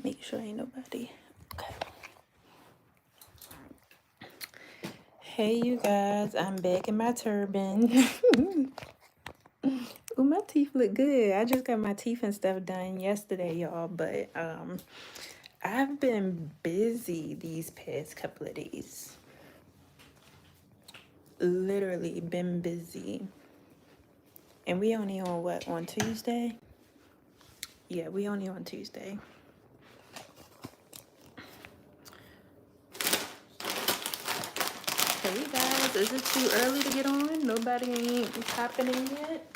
Make sure ain't nobody. Okay. Hey, you guys. I'm back in my turban. Oh, my teeth look good. I just got my teeth and stuff done yesterday, y'all. But I've been busy these past couple of days. Literally been busy. And we only on what? On Tuesday? Yeah, we only on Tuesday. Hey guys, is it too early to get on? Nobody ain't popping in yet?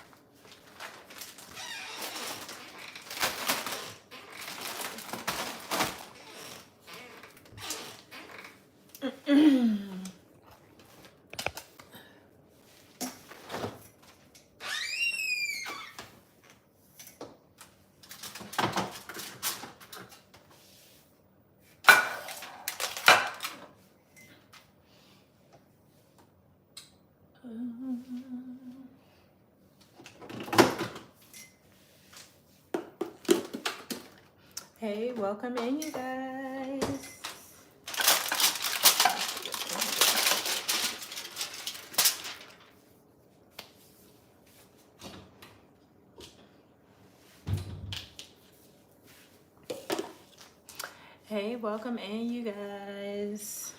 Hey, welcome in, you guys. Hey, welcome in, you guys.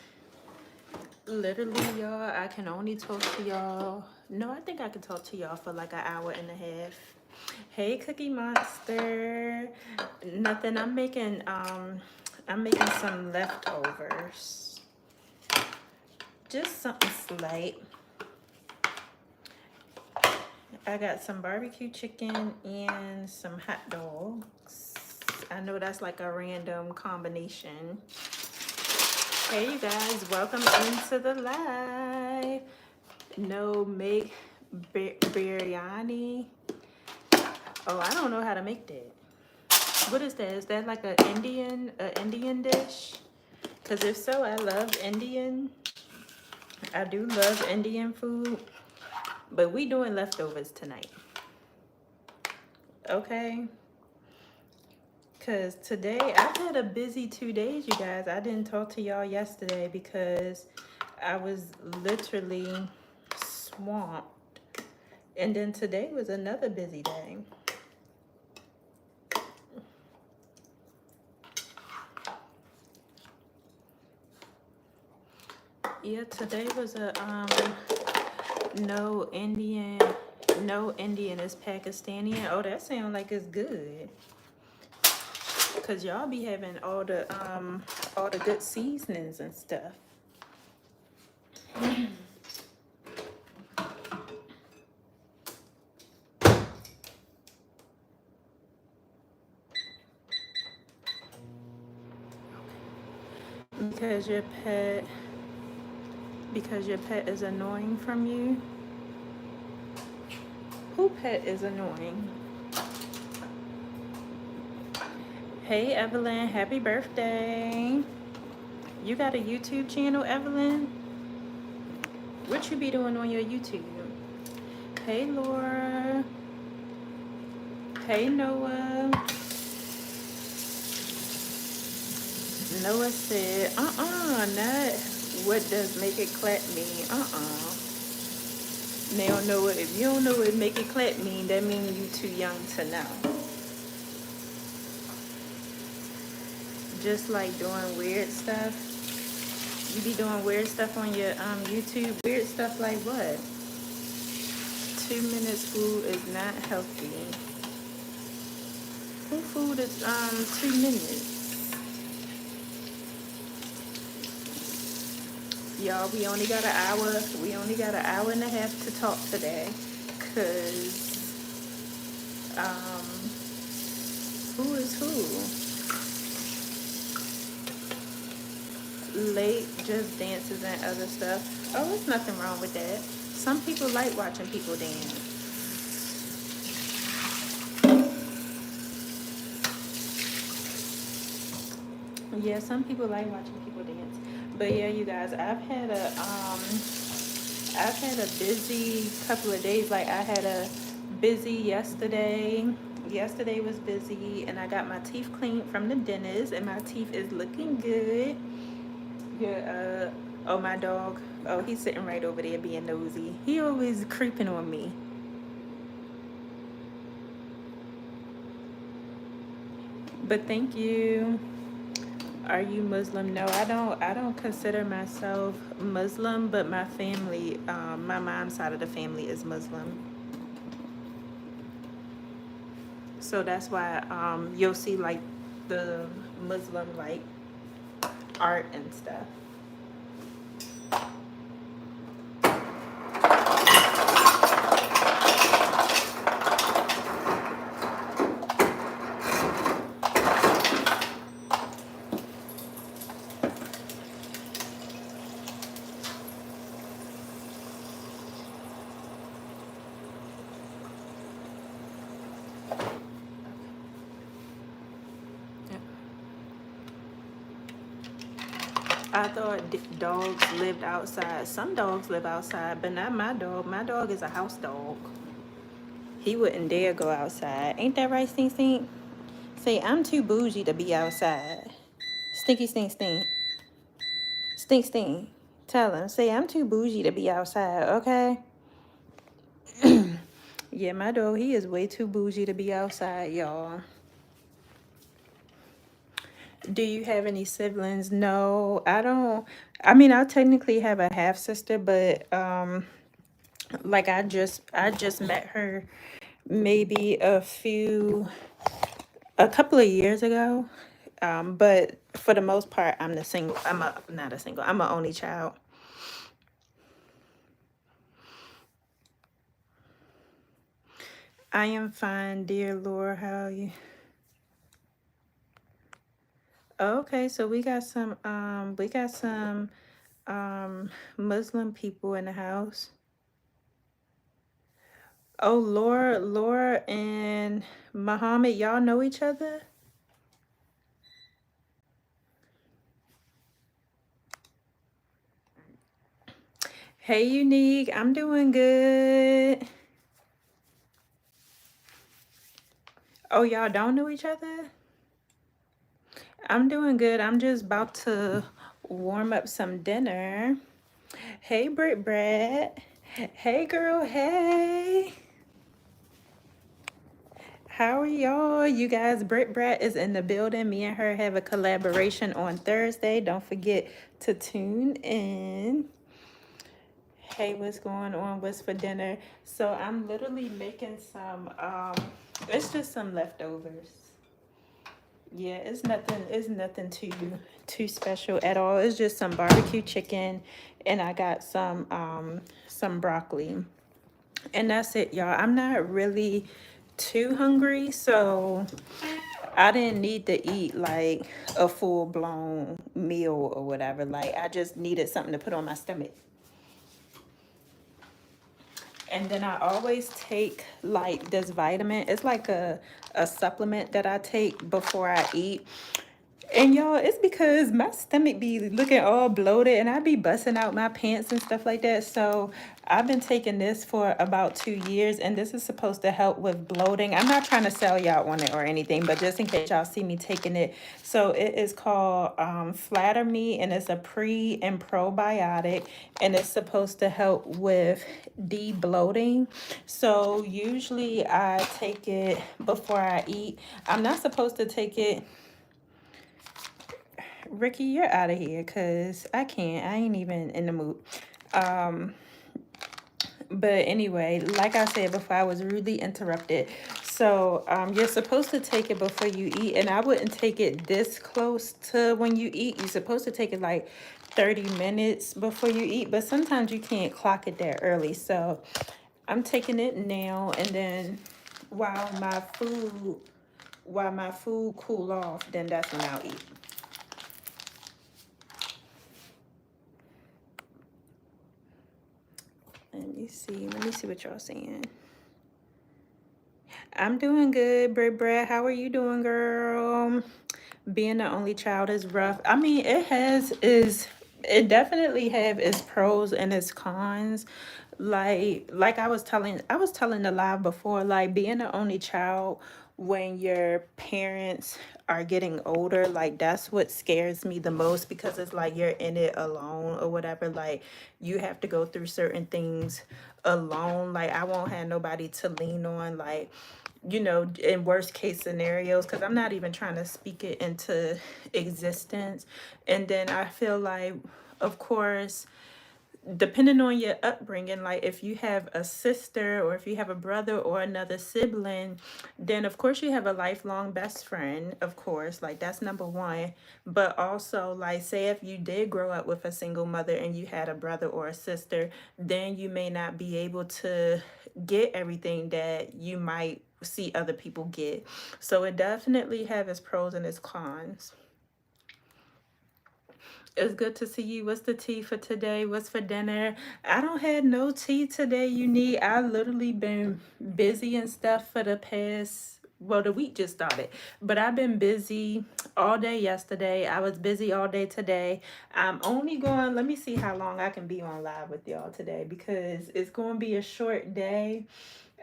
Literally, y'all, I can only talk to y'all. No, I think I can talk to y'all for like an hour and a half. Hey, Cookie Monster. Nothing. I'm making some leftovers. Just something slight. I got some barbecue chicken and some hot dogs. I know that's like a random combination. Hey, you guys, welcome into the live. No, make biryani. Oh, I don't know how to make that. What is that? Is that like an Indian dish? Because if so, I love Indian. I do love Indian food. But we doing leftovers tonight. Okay? Because today, I've had a busy 2 days, you guys. I didn't talk to y'all yesterday because I was literally swamped. And then today was another busy day. Yeah, today was a no Indian is Pakistani. Oh, that sounds like it's good. Cause y'all be having all the good seasonings and stuff. Because your pet is annoying from you. Who pet is annoying? Hey Evelyn, happy birthday. You got a YouTube channel, Evelyn? What you be doing on your YouTube? Hey Laura. Hey Noah. Noah said, not what does make it clap mean. Now Noah, if you don't know what make it clap mean, that means you too young to know. Just like doing weird stuff. You be doing weird stuff on your YouTube. Weird stuff like what? 2 minutes food is not healthy. Who food is 2 minutes? Y'all, we only got an hour. We only got an hour and a half to talk today. Cause who is who? Late just dances and other stuff. Oh, there's nothing wrong with that. Some people like watching people dance. Yeah, some people like watching people dance. But yeah, you guys, I've had a busy couple of days. Like I had a busy yesterday Yesterday was busy, and I got my teeth cleaned from the dentist, and my teeth is looking good. Yeah, oh, my dog. Oh, he's sitting right over there being nosy. He always creeping on me. But thank you. Are you Muslim? No, I don't consider myself Muslim, but my family, my mom's side of the family is Muslim. So that's why you'll see like the Muslim like art and stuff. Yep. I thought dogs lived outside. Some dogs live outside, but not my dog. My dog is a house dog. He wouldn't dare go outside. Ain't that right, Stink Stink? Say, I'm too bougie to be outside. Stinky Stink Stink. Stink Stink. Tell him. Say, I'm too bougie to be outside, okay? Yeah, my dog, he is way too bougie to be outside, y'all. Do you have any siblings? No, I don't. I mean, I technically have a half sister, but like I just met her maybe a couple of years ago. But for the most part, I'm the single. I'm a not a single. I'm an only child. I am fine, dear Lord. How are you? Okay, so we got some Muslim people in the house. Oh, Laura and Muhammad, y'all know each other? Hey, Unique, I'm doing good. Oh, y'all don't know each other? I'm doing good. I'm just about to warm up some dinner. Hey, Britt Brad. Hey, girl. Hey. How are y'all? You guys, Britt Brad is in the building. Me and her have a collaboration on Thursday. Don't forget to tune in. Hey, what's going on? What's for dinner? So I'm literally making some, it's just some leftovers. Yeah, it's nothing too special at all. It's just some barbecue chicken, and I got some broccoli. And that's it, y'all. I'm not really too hungry, so I didn't need to eat like a full-blown meal or whatever. Like I just needed something to put on my stomach. And then I always take like this vitamin. It's like a supplement that I take before I eat. And y'all, it's because my stomach be looking all bloated and I be busting out my pants and stuff like that. So I've been taking this for about 2 years, and this is supposed to help with bloating. I'm not trying to sell y'all on it or anything, but just in case y'all see me taking it. So it is called Flatter Me, and it's a pre and probiotic, and it's supposed to help with de-bloating. So usually I take it before I eat. I'm not supposed to take it. Ricky, you're out of here because I can't. I ain't even in the mood. Um, but anyway, like I said before, I was rudely interrupted. So you're supposed to take it before you eat, and I wouldn't take it this close to when you eat. You're supposed to take it like 30 minutes before you eat, but sometimes you can't clock it that early. So I'm taking it now, and then while my food cool off, then that's when I'll eat. Let me see what y'all saying. I'm doing good, Brad. How are you doing, girl? Being the only child is rough. I mean, it definitely have its pros and its cons. Like I was telling the live before, like being the only child when your parents are getting older, like that's what scares me the most, because it's like you're in it alone or whatever. Like you have to go through certain things alone. Like I won't have nobody to lean on, like, you know, in worst case scenarios, because I'm not even trying to speak it into existence. And then I feel like, of course, depending on your upbringing, like if you have a sister or if you have a brother or another sibling, then of course you have a lifelong best friend, of course, like that's number one. But also, like, say if you did grow up with a single mother and you had a brother or a sister, then you may not be able to get everything that you might see other people get. So it definitely have its pros and its cons. It's good to see you. What's the tea for today? What's for dinner? I don't have no tea today, you need. I literally been busy and stuff for the past, well, the week just started. But I've been busy all day yesterday. I was busy all day today. I'm only going, let me see how long I can be on live with y'all today, because it's going to be a short day.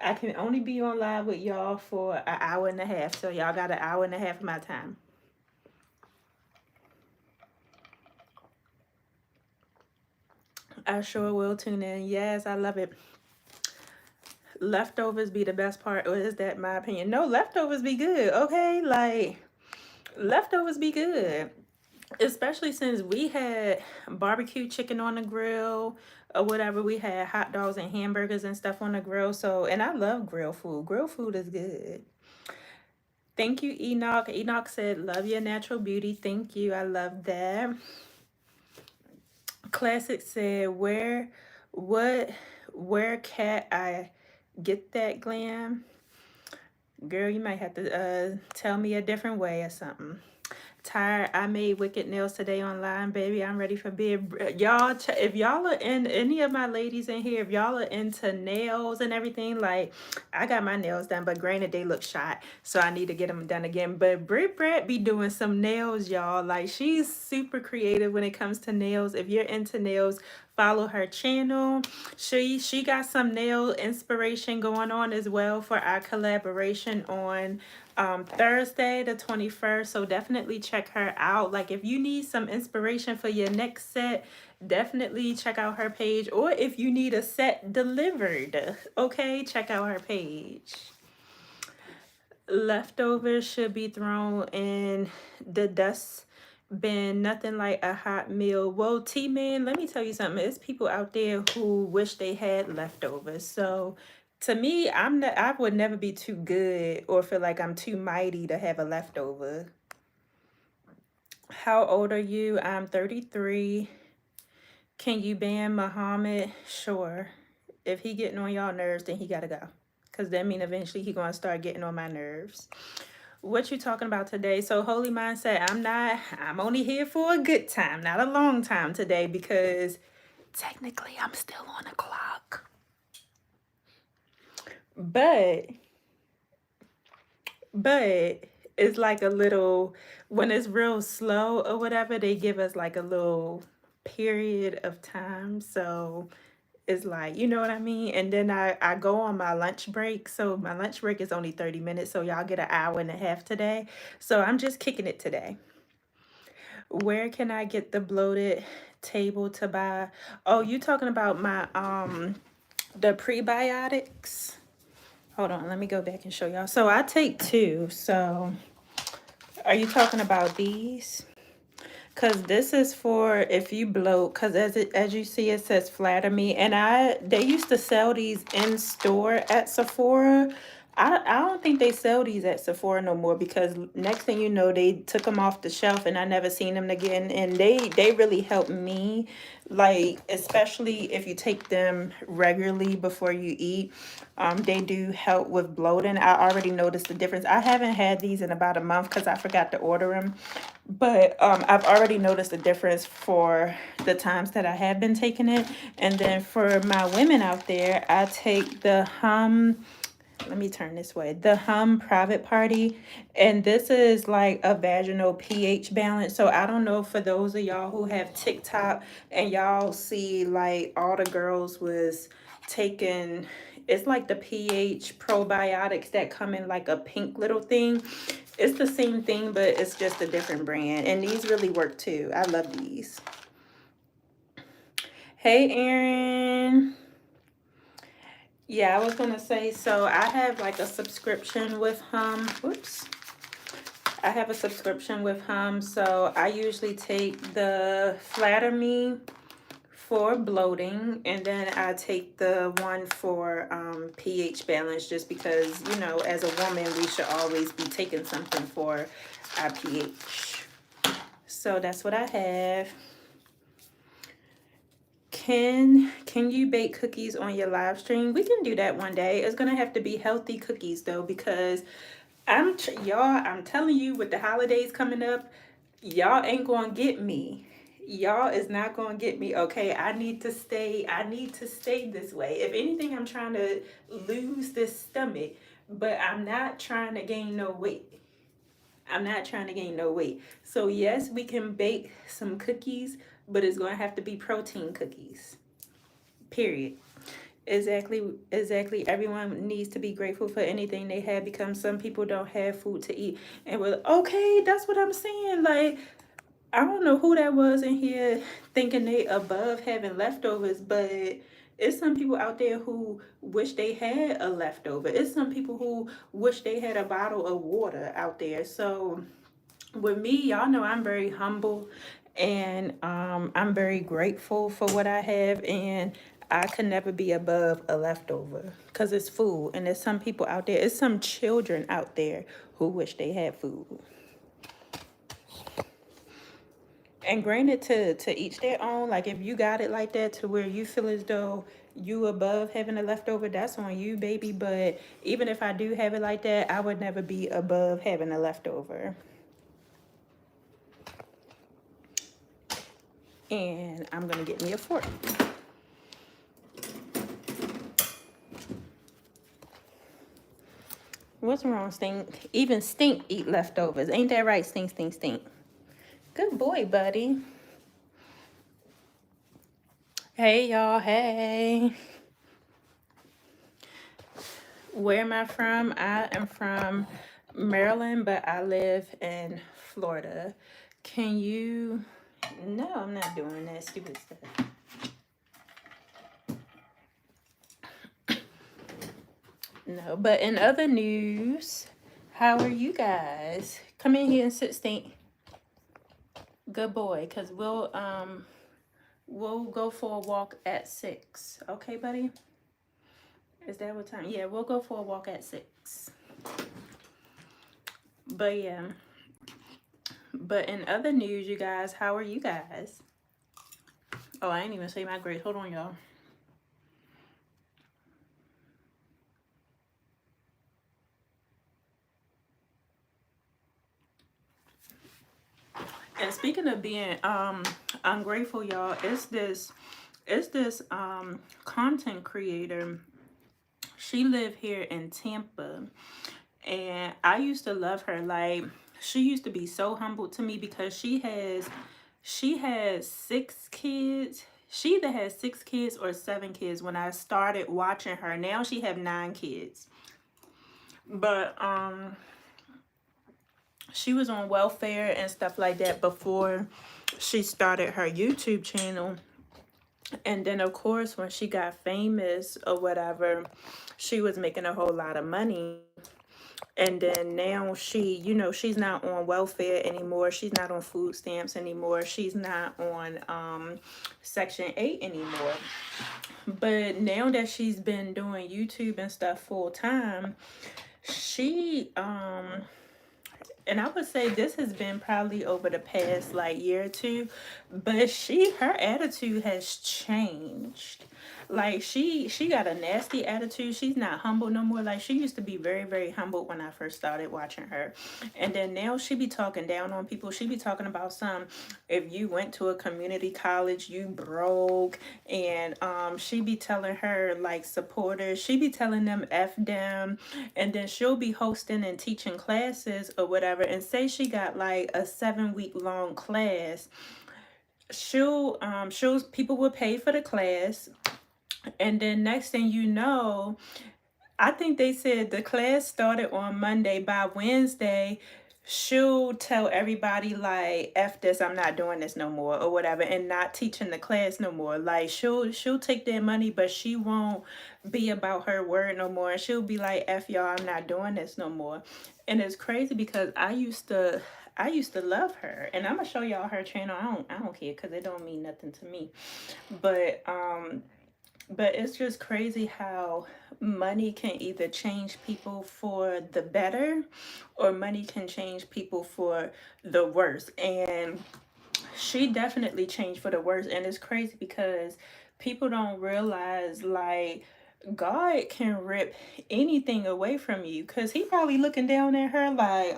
I can only be on live with y'all for an hour and a half. So y'all got an hour and a half of my time. I sure will tune in. Yes, I love it. Leftovers be the best part, or is that my opinion? No, leftovers be good, okay? Like, leftovers be good. Especially since we had barbecue chicken on the grill or whatever. We had hot dogs and hamburgers and stuff on the grill. So, and I love grill food. Grill food is good. Thank you, Enoch. Enoch said, love your natural beauty. Thank you. I love that. Classic said, what, where can I get that, Glam? Girl, you might have to tell me a different way or something. Tired. I made wicked nails today online, baby. I'm ready for bed. Y'all, if y'all are in, any of my ladies in here, if y'all are into nails and everything, like I got my nails done, but granted they look shot, so I need to get them done again. But Brit be doing some nails, y'all. Like she's super creative when it comes to nails. If you're into nails, follow her channel. She got some nail inspiration going on as well for our collaboration on Thursday the 21st. So definitely check her out. Like if you need some inspiration for your next set, definitely check out her page. Or if you need a set delivered, okay, check out her page. Leftovers should be thrown in the dust bin. Nothing like a hot meal. Well, T-Man, let me tell you something. There's people out there who wish they had leftovers. So to me, I would never be too good or feel like I'm too mighty to have a leftover. How old are you? I'm 33. Can you ban Muhammad? Sure. If he getting on y'all nerves, then he gotta go. Because that mean eventually he gonna start getting on my nerves. What you talking about today? So Holy Mindset, I'm only here for a good time, not a long time today, because technically I'm still on the clock. But it's like a little, when it's real slow or whatever, they give us like a little period of time. So it's like, you know what I mean? And then I go on my lunch break. So my lunch break is only 30 minutes. So y'all get an hour and a half today. So I'm just kicking it today. Where can I get the bloated table to buy? Oh, you talking about my the prebiotics? Hold on, let me go back and show y'all. So I take two. So are you talking about these? Because this is for if you bloat, because as you see, it says flatter me. And they used to sell these in store at Sephora. I don't think they sell these at Sephora no more, because next thing you know, they took them off the shelf and I never seen them again. And they really helped me, like, especially if you take them regularly before you eat. They do help with bloating. I already noticed the difference. I haven't had these in about a month because I forgot to order them. But I've already noticed a difference for the times that I have been taking it. And then for my women out there, I take the let me turn this way, the Private Party. And this is like a vaginal pH balance. So I don't know, for those of y'all who have TikTok and y'all see like all the girls was taking, It's like the pH probiotics that come in like a pink little thing. It's the same thing, but it's just a different brand. And these really work too. I love these. Hey, Erin. Yeah, I was going to say, so I have like a subscription with Whoops. I have a subscription with so I usually take the Flatter Me for bloating, and then I take the one for pH balance, just because, you know, as a woman, we should always be taking something for our pH. So that's what I have. Can you bake cookies on your live stream? We can do that one day. It's gonna have to be healthy cookies though, because I'm telling you, with the holidays coming up, y'all ain't gonna get me. Y'all is not gonna get me. Okay, I need to stay this way. If anything, I'm trying to lose this stomach, but I'm not trying to gain no weight. So yes, we can bake some cookies, but it's gonna have to be protein cookies. Period. Exactly. Everyone needs to be grateful for anything they have, because some people don't have food to eat. And we're like, okay, that's what I'm saying. Like, I don't know who that was in here thinking they above having leftovers, but it's some people out there who wish they had a leftover. It's some people who wish they had a bottle of water out there. So with me, y'all know I'm very humble, and I'm very grateful for what I have, and I could never be above a leftover, because it's food. And there's some people out there, it's some children out there who wish they had food. And granted, to each their own. Like, if you got it like that to where you feel as though you above having a leftover, that's on you, baby. But even if I do have it like that, I would never be above having a leftover. And I'm gonna get me a fork. What's wrong, Stink? Even Stink eat leftovers. Ain't that right, Stink, Stink, Stink? Good boy, buddy. Hey, y'all. Hey. Where am I from? I am from Maryland, but I live in Florida. Can you... No, I'm not doing that stupid stuff. No, but in other news, how are you guys? Come in here and sit, Stink. Good boy, because we'll go for a walk at 6. Okay, buddy? Is that what time? Yeah, we'll go for a walk at 6. But yeah. But in other news, you guys, how are you guys? Oh, I ain't even say my grades. Hold on, y'all. And speaking of being ungrateful, y'all, it's this content creator. She lived here in Tampa, and I used to love her. Like, she used to be so humble to me, because she has 6 kids. She either has 6 kids or 7 kids when I started watching her. Now she have 9 kids. But she was on welfare and stuff like that before she started her YouTube channel. And then, of course, when she got famous or whatever, she was making a whole lot of money. And then now she, you know, she's not on welfare anymore. She's not on food stamps anymore. She's not on Section 8 anymore. But now that she's been doing YouTube and stuff full time, she and I would say this has been probably over the past like year or two, but her attitude has changed. Like, she got a nasty attitude. She's not humble no more. Like, she used to be very, very humble when I first started watching her. And then now she be talking down on people. She be talking about if you went to a community college, you broke. And she be telling her like supporters, she be telling them F them. And then she'll be hosting and teaching classes or whatever. And say she got like a 7-week long class. People will pay for the class. And then next thing you know, I think they said the class started on Monday. By Wednesday, she'll tell everybody like, "F this, I'm not doing this no more," or whatever, and not teaching the class no more. Like she'll take their money, but she won't be about her word no more. And she'll be like, "F y'all, I'm not doing this no more." And it's crazy because I used to love her, and I'm gonna show y'all her channel. I don't care because it don't mean nothing to me. But it's just crazy how money can either change people for the better, or money can change people for the worse. And she definitely changed for the worse. And it's crazy because people don't realize, like, God can rip anything away from you, because he probably looking down at her like,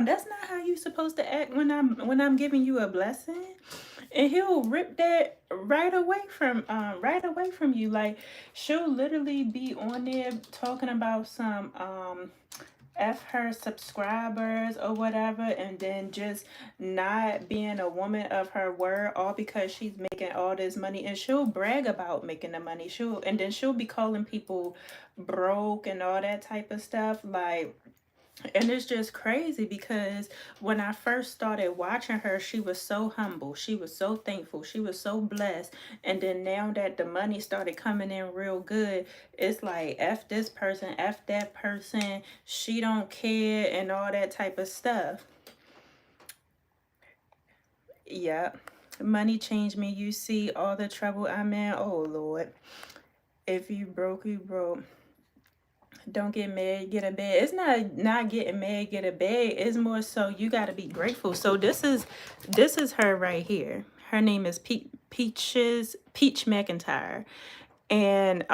that's not how you supposed to act when I'm giving you a blessing. And he'll rip that right away from you. Like, she'll literally be on there talking about some F her subscribers or whatever, and then just not being a woman of her word, all because she's making all this money. And she'll brag about making the money. She'll be calling people broke and all that type of stuff. Like, and it's just crazy because when I first started watching her, she was so humble. She was so thankful. She was so blessed. And then now that the money started coming in real good, it's like, F this person, F that person. She don't care and all that type of stuff. Yep. Money changed me. You see all the trouble I'm in. Oh, Lord. If you broke, you broke. Don't get mad, get a bed. It's not getting mad, get a bed. It's more so you got to be grateful. So this is her right here. Her name is Peach McIntyre. And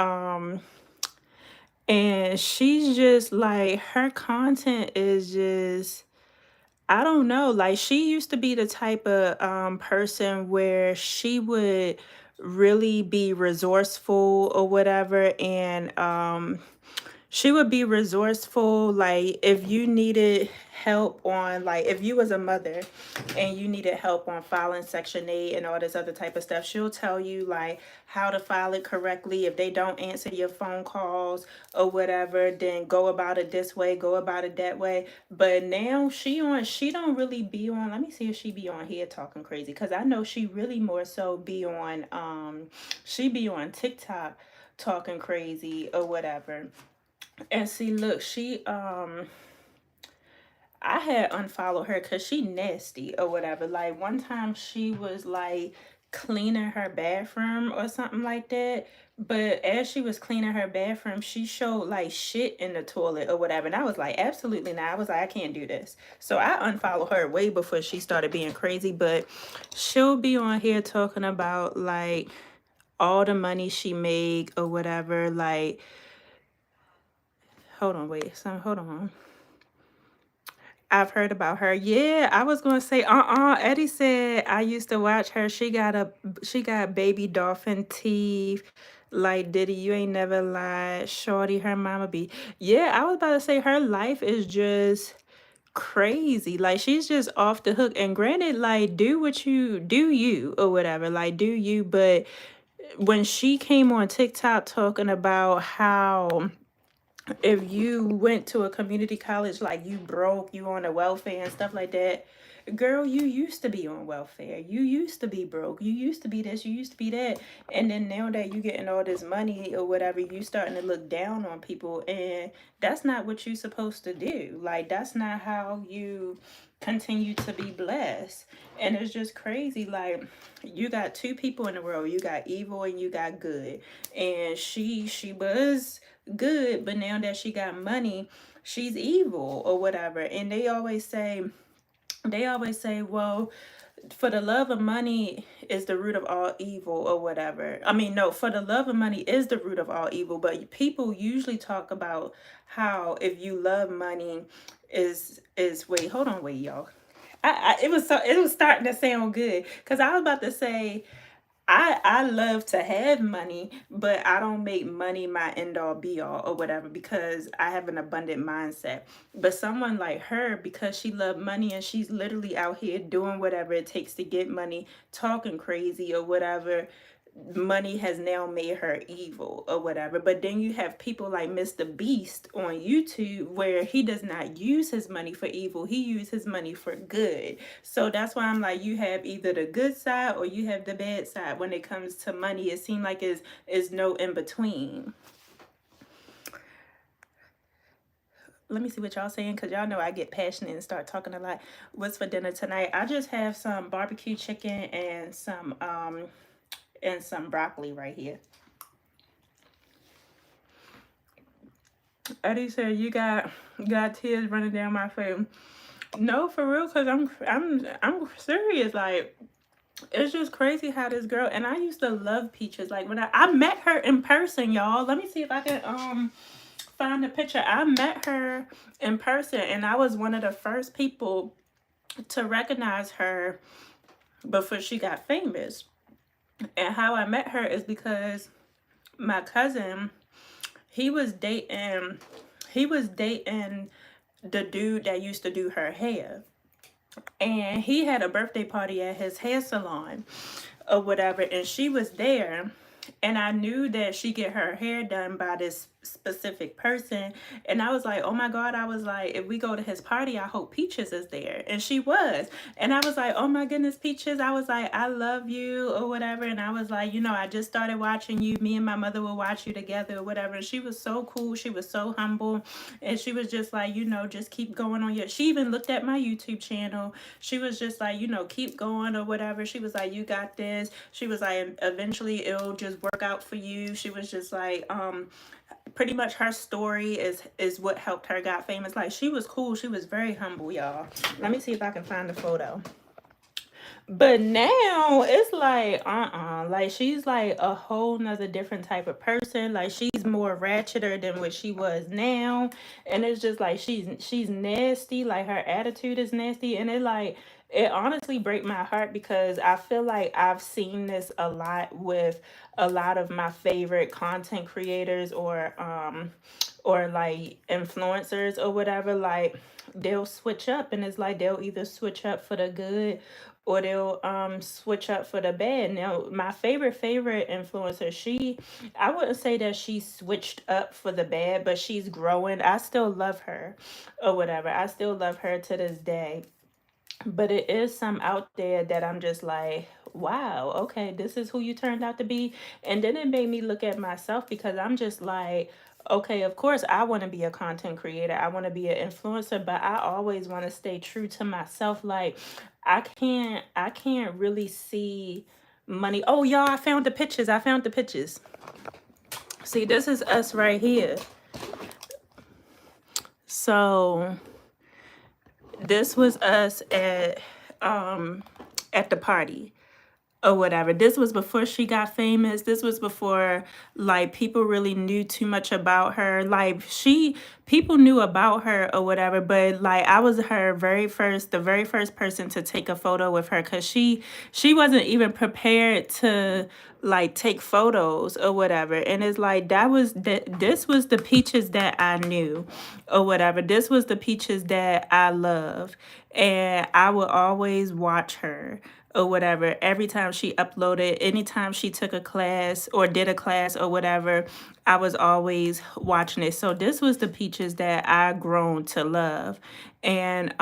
she's just like, her content is just, I don't know. Like, she used to be the type of person where she would really be resourceful or whatever. And she would be resourceful, like if you needed help on, like if you was a mother and you needed help on filing Section 8 and all this other type of stuff, she'll tell you like how to file it correctly. If they don't answer your phone calls or whatever, then go about it this way, go about it that way. But now she don't really be on, let me see if she be on here talking crazy, because I know she really more so be on she be on TikTok talking crazy or whatever. And see, look, I had unfollowed her because she nasty or whatever. Like, one time she was like cleaning her bathroom or something like that. But as she was cleaning her bathroom, she showed like shit in the toilet or whatever. And I was like, absolutely not. I was like, I can't do this. So I unfollowed her way before she started being crazy. But she'll be on here talking about like all the money she made or whatever. Like, hold on. I've heard about her. Yeah, I was gonna say, Eddie said I used to watch her. She got baby dolphin teeth. Like, Diddy, you ain't never lied. Shorty, her mama be. Yeah, I was about to say her life is just crazy. Like, she's just off the hook. And granted, like, do what you do, you or whatever. Like, do you. But when she came on TikTok talking about how if you went to a community college, like you broke, you on the welfare and stuff like that, girl, you used to be on welfare, you used to be broke, you used to be this, you used to be that. And then now that you getting all this money or whatever, you starting to look down on people. And that's not what you supposed to do. Like, that's not how you continue to be blessed. And it's just crazy. Like, you got two people in the world, you got evil and you got good. And she was good, but now that she got money, she's evil or whatever. And they always say, well, for the love of money is the root of all evil or whatever. I mean, no, for the love of money is the root of all evil. But people usually talk about how if you love money is wait, hold on, wait, y'all. It was starting to sound good because I was about to say I love to have money, but I don't make money my end all be all or whatever, because I have an abundant mindset. But someone like her, because she loves money and she's literally out here doing whatever it takes to get money, talking crazy or whatever, money has now made her evil or whatever. But then you have people like Mr. Beast on YouTube where he does not use his money for evil. He uses his money for good. So that's why I'm like, you have either the good side or you have the bad side when it comes to money. It seems like it's no in between. Let me see what y'all saying, because y'all know I get passionate and start talking a lot. What's for dinner tonight? I just have some barbecue chicken and some broccoli right here. Eddie said you got tears running down my face. No, for real, because I'm serious. Like, it's just crazy how this girl, and I used to love Peaches. Like, when I met her in person, y'all. Let me see if I can find a picture. I met her in person, and I was one of the first people to recognize her before she got famous. And how I met her is because my cousin, he was dating the dude that used to do her hair. And he had a birthday party at his hair salon or whatever, and she was there. And I knew that she get her hair done by this specific person. And I was like, oh my God, I was like, if we go to his party, I hope Peaches is there. And she was. And I was like, oh my goodness, Peaches. I was like, I love you or whatever. And I was like, you know, I just started watching you. Me and my mother will watch you together or whatever. And she was so cool. She was so humble. And she was just like, you know, just keep going on your, she even looked at my YouTube channel. She was just like, you know, keep going or whatever. She was like, you got this. She was like, eventually it'll just work out for you. She was just like, pretty much her story is what helped her got famous. Like, she was cool. She was very humble, y'all. Let me see if I can find the photo. But now it's like, like, she's like a whole nother different type of person. Like, she's more ratcheter than what she was now. And it's just like, she's nasty. Like, her attitude is nasty. And it honestly break my heart, because I feel like I've seen this a lot with a lot of my favorite content creators or like influencers or whatever. Like, they'll switch up, and it's like they'll either switch up for the good or they'll switch up for the bad. Now, my favorite influencer, I wouldn't say that she switched up for the bad, but she's growing. I still love her or whatever. I still love her to this day. But it is some out there that I'm just like, wow, okay, this is who you turned out to be. And then it made me look at myself, because I'm just like, okay, of course I want to be a content creator. I want to be an influencer, but I always want to stay true to myself. Like, I can't really see money. Oh, y'all, I found the pictures. See, this is us right here. So this was us at the party or whatever. This was before she got famous. This was before, like, people really knew too much about her. Like, people knew about her or whatever, but like, I was the very first person to take a photo with her, because she wasn't even prepared to like take photos or whatever. And it's like, this was the Peaches that I knew or whatever. This was the Peaches that I love, and I would always watch her or whatever. Every time she uploaded, anytime she took a class or did a class or whatever, I was always watching it. So this was the Peaches that I grown to love. And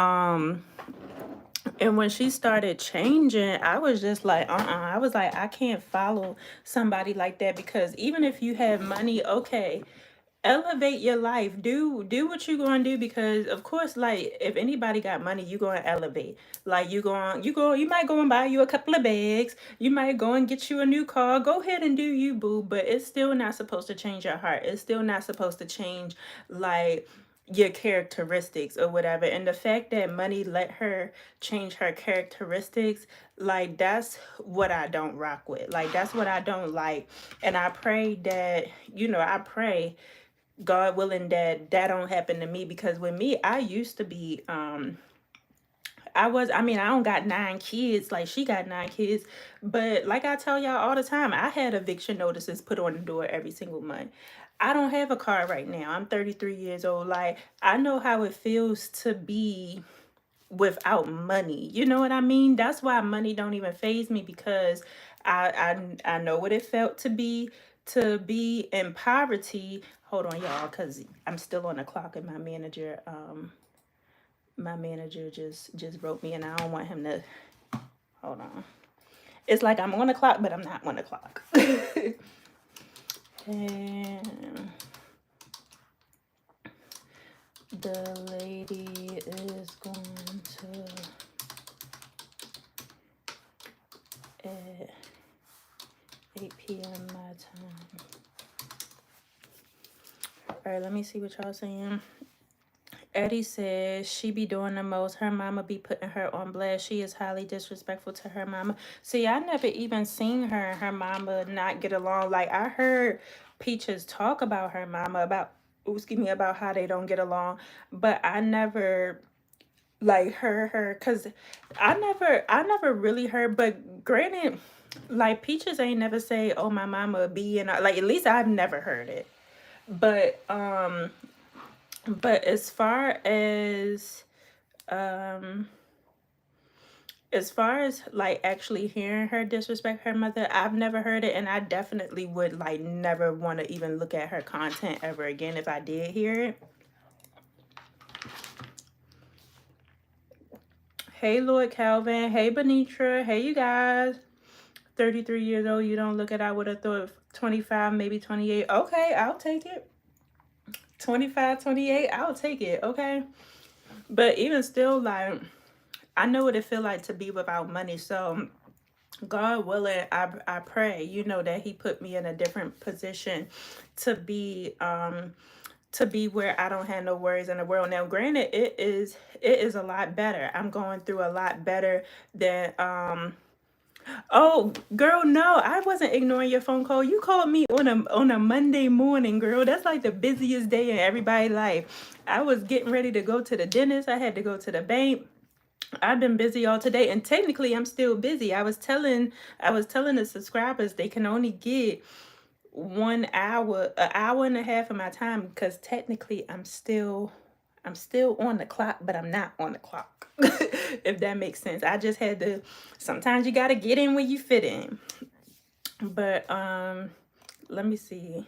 when she started changing, I was just like, I was like, I can't follow somebody like that, because even if you have money, okay, elevate your life. Do what you gonna do, because of course, like, if anybody got money, you gonna elevate. Like, you might go and buy you a couple of bags, you might go and get you a new car. Go ahead and do you, boo. But it's still not supposed to change your heart. It's still not supposed to change, like, your characteristics or whatever. And the fact that money let her change her characteristics, like, that's what I don't rock with. Like, that's what I don't like. And I pray that, I pray, God willing, that don't happen to me. Because with me, I used to be I don't got 9 kids like she got 9 kids, but like I tell y'all all the time, I had eviction notices put on the door every single month. I don't have a car right now. I'm 33 years old. Like, I know how it feels to be without money. You know what I mean? That's why money don't even faze me, because I know what it felt to be in poverty. Hold on, y'all, because I'm still on the clock, and my manager just wrote me, and I don't want him to. Hold on. It's like I'm on the clock, but I'm not on the clock. And the lady is going to at 8 p.m. my time. All right, let me see what y'all saying. Eddie says she be doing the most. Her mama be putting her on blast. She is highly disrespectful to her mama. See, I never even seen her and her mama not get along. Like, I heard Peaches talk about her mama, about how they don't get along, but I never like heard her, because I never really heard. But granted, like, Peaches ain't never say, oh, my mama be, and like, at least I've never heard it. But um as far as like actually hearing her disrespect her mother, I've never heard it, and I definitely would like never want to even look at her content ever again if I did hear it. Hey, Lord Calvin. Hey, Benitra. Hey, you guys. 33 years old. You don't look at, I would have thought 25, maybe 28. Okay, I'll take it. 25, 28, I'll take it. Okay. But even still, like, I know what it feel like to be without money. So God willing, I pray, that he put me in a different position to be where I don't have no worries in the world. Now, granted, it is a lot better. I'm going through a lot better than oh, girl, no, I wasn't ignoring your phone call. You called me on a Monday morning, girl. That's like the busiest day in everybody's life. I was getting ready to go to the dentist. I had to go to the bank. I've been busy all today, and technically I'm still busy. I was telling the subscribers they can only get 1 hour, an hour and a half of my time, because technically I'm still on the clock, but I'm not on the clock. If that makes sense. I just had to, sometimes you got to get in when you fit in. But let me see.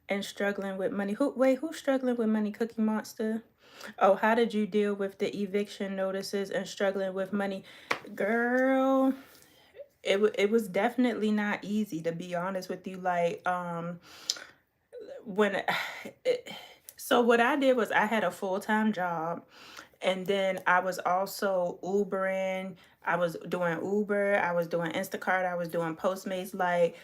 And struggling with money. Who's struggling with money? Cookie Monster? Oh, how did you deal with the eviction notices and struggling with money? Girl, it was definitely not easy, to be honest with you. Like, when so what I did was I had a full-time job, and then I was also Ubering. I was doing Uber, I was doing Instacart, I was doing Postmates. Like,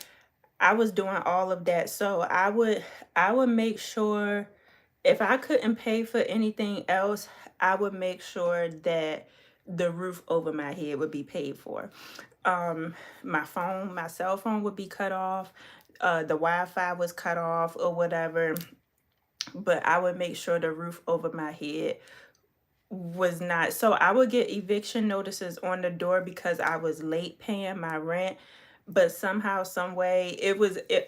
I was doing all of that. So I would make sure, if I couldn't pay for anything else, I would make sure that the roof over my head would be paid for. My cell phone would be cut off. The Wi-Fi was cut off or whatever. But I would make sure the roof over my head was not. So I would get eviction notices on the door because I was late paying my rent. But somehow, some way,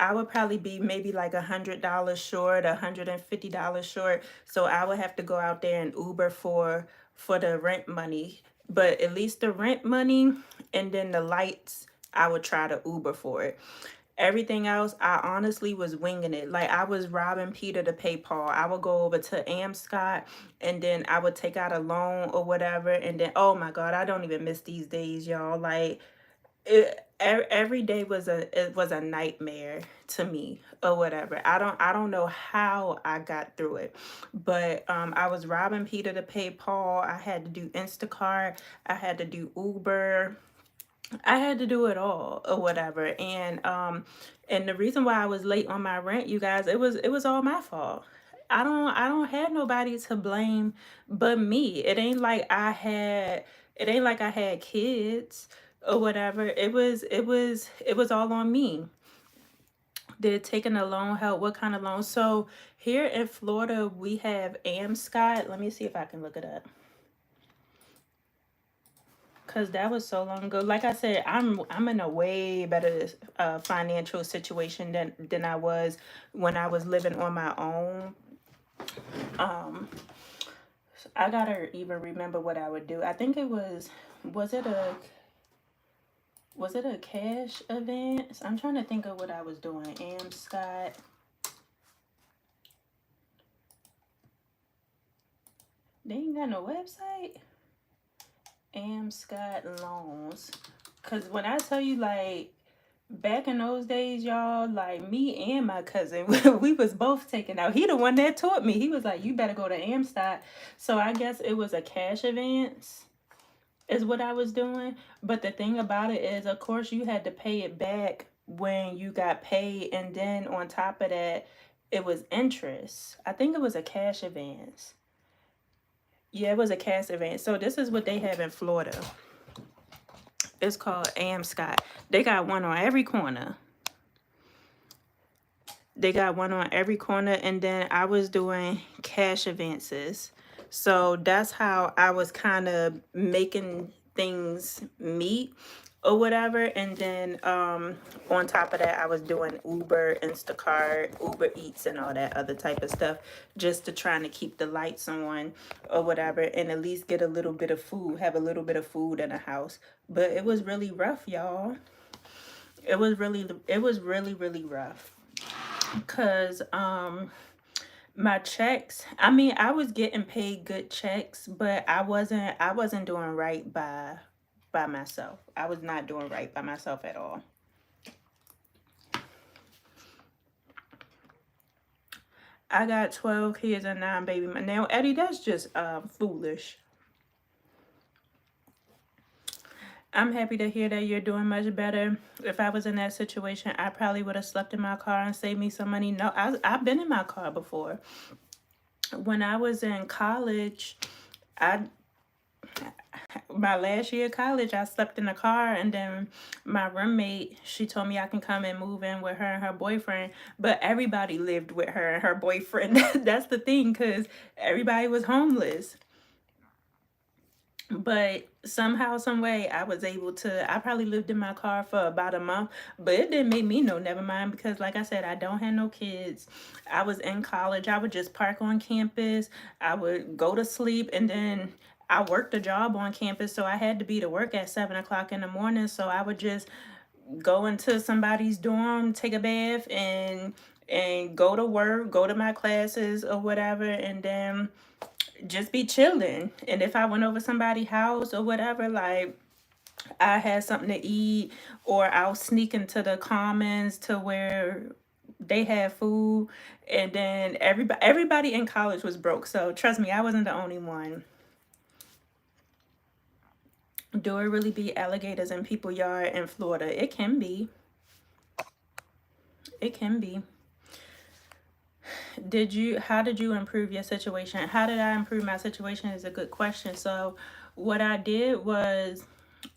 I would probably be maybe like $100 short, $150 short. So I would have to go out there and Uber for the rent money. But at least the rent money, and then the lights, I would try to Uber for it. Everything else, I honestly was winging it. Like, I was robbing Peter to pay Paul. I would go over to Scott, and then I would take out a loan or whatever. And then, oh my God, I don't even miss these days, y'all. Like, every day was a nightmare to me or whatever. I don't know how I got through it. But I was robbing Peter to pay Paul. I had to do Instacart. I had to do Uber. I had to do it all or whatever. And the reason why I was late on my rent, you guys, it was all my fault. I don't have nobody to blame but me. It ain't like I had kids or whatever. It was all on me. Did taking a loan help? What kind of loan? So here in Florida, we have Scott. Let me see if I can look it up. Cause that was so long ago. Like I said, I'm in a way better financial situation than I was when I was living on my own. Um, I gotta even remember what I would do. I think it was it a was it a cash event? I'm trying to think of what I was doing. Scott. They ain't got no website. Scott loans. Cause when I tell you, like, back in those days, y'all, like, me and my cousin, we was both taken out. He the one that taught me. He was like, you better go to Amstock. So I guess it was a cash advance is what I was doing. But the thing about it is, of course, you had to pay it back when you got paid. And then on top of that, it was interest. I think it was a cash advance. Yeah, it was a cash advance. So this is what they have in Florida. It's called Scott. They got one on every corner. They got one on every corner, and then I was doing cash advances. So that's how I was kind of making things meet or whatever. And then on top of that, I was doing Uber, Instacart, Uber Eats, and all that other type of stuff, just to trying to keep the lights on or whatever, and at least get a little bit of food, have a little bit of food in the house. But it was really rough, y'all. It was really rough. Cause my checks, I mean, I was getting paid good checks, but I wasn't doing right by myself. I was not doing right by myself at all. I got 12 kids and 9 baby. Now, Eddie, that's just foolish. I'm happy to hear that you're doing much better. If I was in that situation, I probably would have slept in my car and saved me some money. No, I've been in my car before. When I was in college, I my last year of college, I slept in the car, and then my roommate, she told me I can come and move in with her and her boyfriend. But everybody lived with her and her boyfriend. That's the thing, because everybody was homeless. But somehow, some way, I was able to. I probably lived in my car for about a month, but it didn't make me no never mind, because, like I said, I don't have no kids. I was in college. I would just park on campus. I would go to sleep, and then I worked a job on campus, so I had to be to work at 7 o'clock in the morning. So I would just go into somebody's dorm, take a bath, and go to work, go to my classes or whatever, and then just be chilling. And if I went over somebody's house or whatever, like, I had something to eat, or I'll sneak into the commons to where they had food. And then everybody in college was broke. So trust me, I wasn't the only one. Do it really be alligators in people yard in Florida? It can be. It can be. How did you improve your situation? How did I improve my situation is a good question. So what I did was,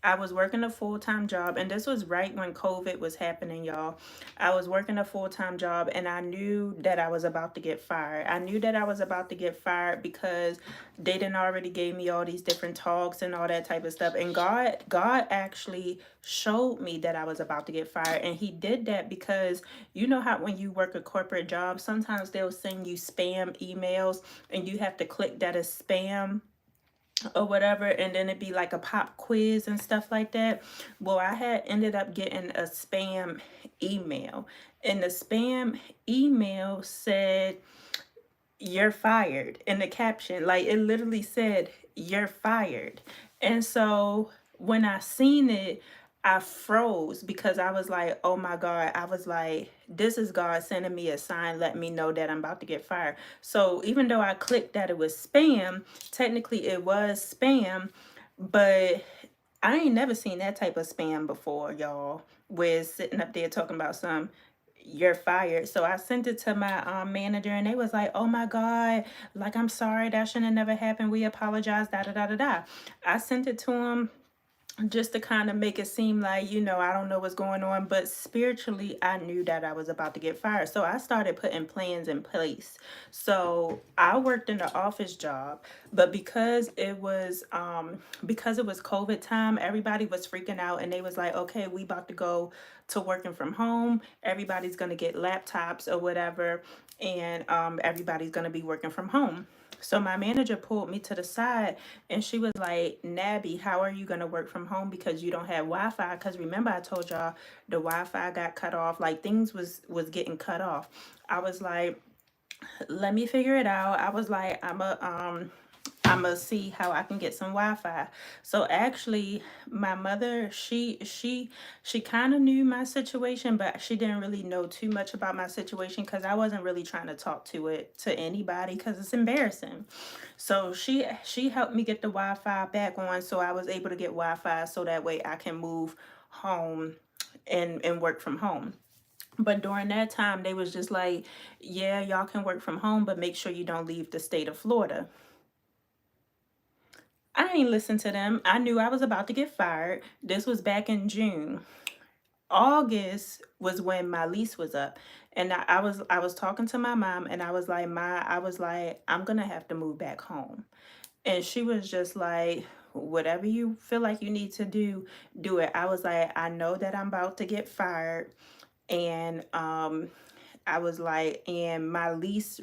I was working a full-time job, and this was right when COVID was happening, y'all. I was working a full-time job, and I knew that I was about to get fired. I knew that I was about to get fired because they didn't already gave me all these different talks and all that type of stuff. And God actually showed me that I was about to get fired. And he did that because, you know how when you work a corporate job, sometimes they'll send you spam emails, and you have to click that as spam or whatever, and then it'd be like a pop quiz and stuff like that. Well, I had ended up getting a spam email, and the spam email said, "You're fired," in the caption. Like, it literally said, "You're fired." And so when I seen it, I froze, because I was like, oh my God. I was like, this is God sending me a sign, let me know that I'm about to get fired. So even though I clicked that it was spam, technically it was spam, but I ain't never seen that type of spam before, y'all, where it's sitting up there talking about some, "You're fired." So I sent it to my manager, and they was like, "Oh my God, like, I'm sorry, that shouldn't have never happened. We apologize, da da da da da." I sent it to him just to kind of make it seem like, I don't know what's going on. But spiritually, I knew that I was about to get fired. So I started putting plans in place. So I worked in the office job, but because it was COVID time, everybody was freaking out, and they was like, okay, we about to go to working from home. Everybody's going to get laptops or whatever, and everybody's going to be working from home. So my manager pulled me to the side and she was like, Nabby, how are you going to work from home because you don't have Wi-Fi? Because remember I told y'all the Wi-Fi got cut off, like things was getting cut off. I was like, let me figure it out. I was like, I'm gonna see how I can get some Wi-Fi. So actually, my mother, she kind of knew my situation, but she didn't really know too much about my situation because I wasn't really trying to talk to anybody because it's embarrassing. So she helped me get the Wi-Fi back on, so I was able to get Wi-Fi so that way I can move home and work from home. But during that time, they was just like, yeah, y'all can work from home, but make sure you don't leave the state of Florida. I ain't listened to them. I knew I was about to get fired. This was back in June. August was when my lease was up. And I was talking to my mom and I was like, I'm gonna have to move back home. And she was just like, whatever you feel like you need to do, do it. I was like, I know that I'm about to get fired. And I was like, and my lease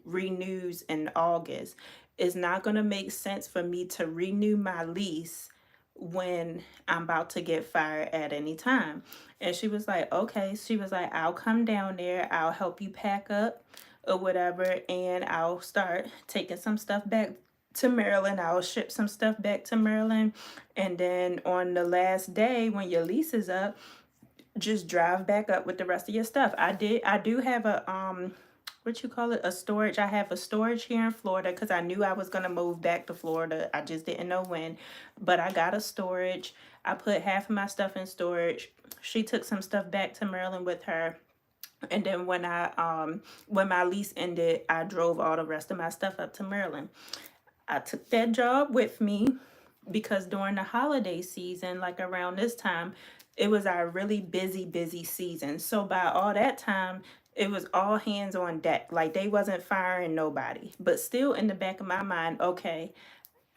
renews in August. It's not going to make sense for me to renew my lease when I'm about to get fired at any time. And she was like, okay. She was like, I'll come down there. I'll help you pack up or whatever. And I'll start taking some stuff back to Maryland. I'll ship some stuff back to Maryland. And then on the last day when your lease is up, just drive back up with the rest of your stuff. I do have a what you call it, a storage. I have a storage here in Florida because I knew I was going to move back to Florida. I just didn't know when, but I got a storage. I put half of my stuff in storage. She took some stuff back to Maryland with her. And then when my lease ended, I drove all the rest of my stuff up to Maryland. I took that job with me because during the holiday season, like around this time, it was our really busy season. So by all that time, it was all hands on deck. Like they wasn't firing nobody. But still in the back of my mind, okay,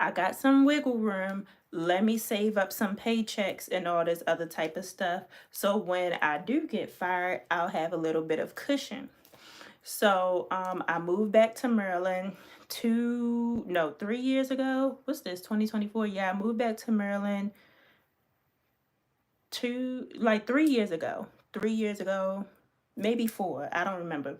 I got some wiggle room. Let me save up some paychecks and all this other type of stuff. So when I do get fired, I'll have a little bit of cushion. So I moved back to Maryland 3 years ago. What's this, 2024? Yeah, I moved back to Maryland 3 years ago. 3 years ago, maybe four. I don't remember.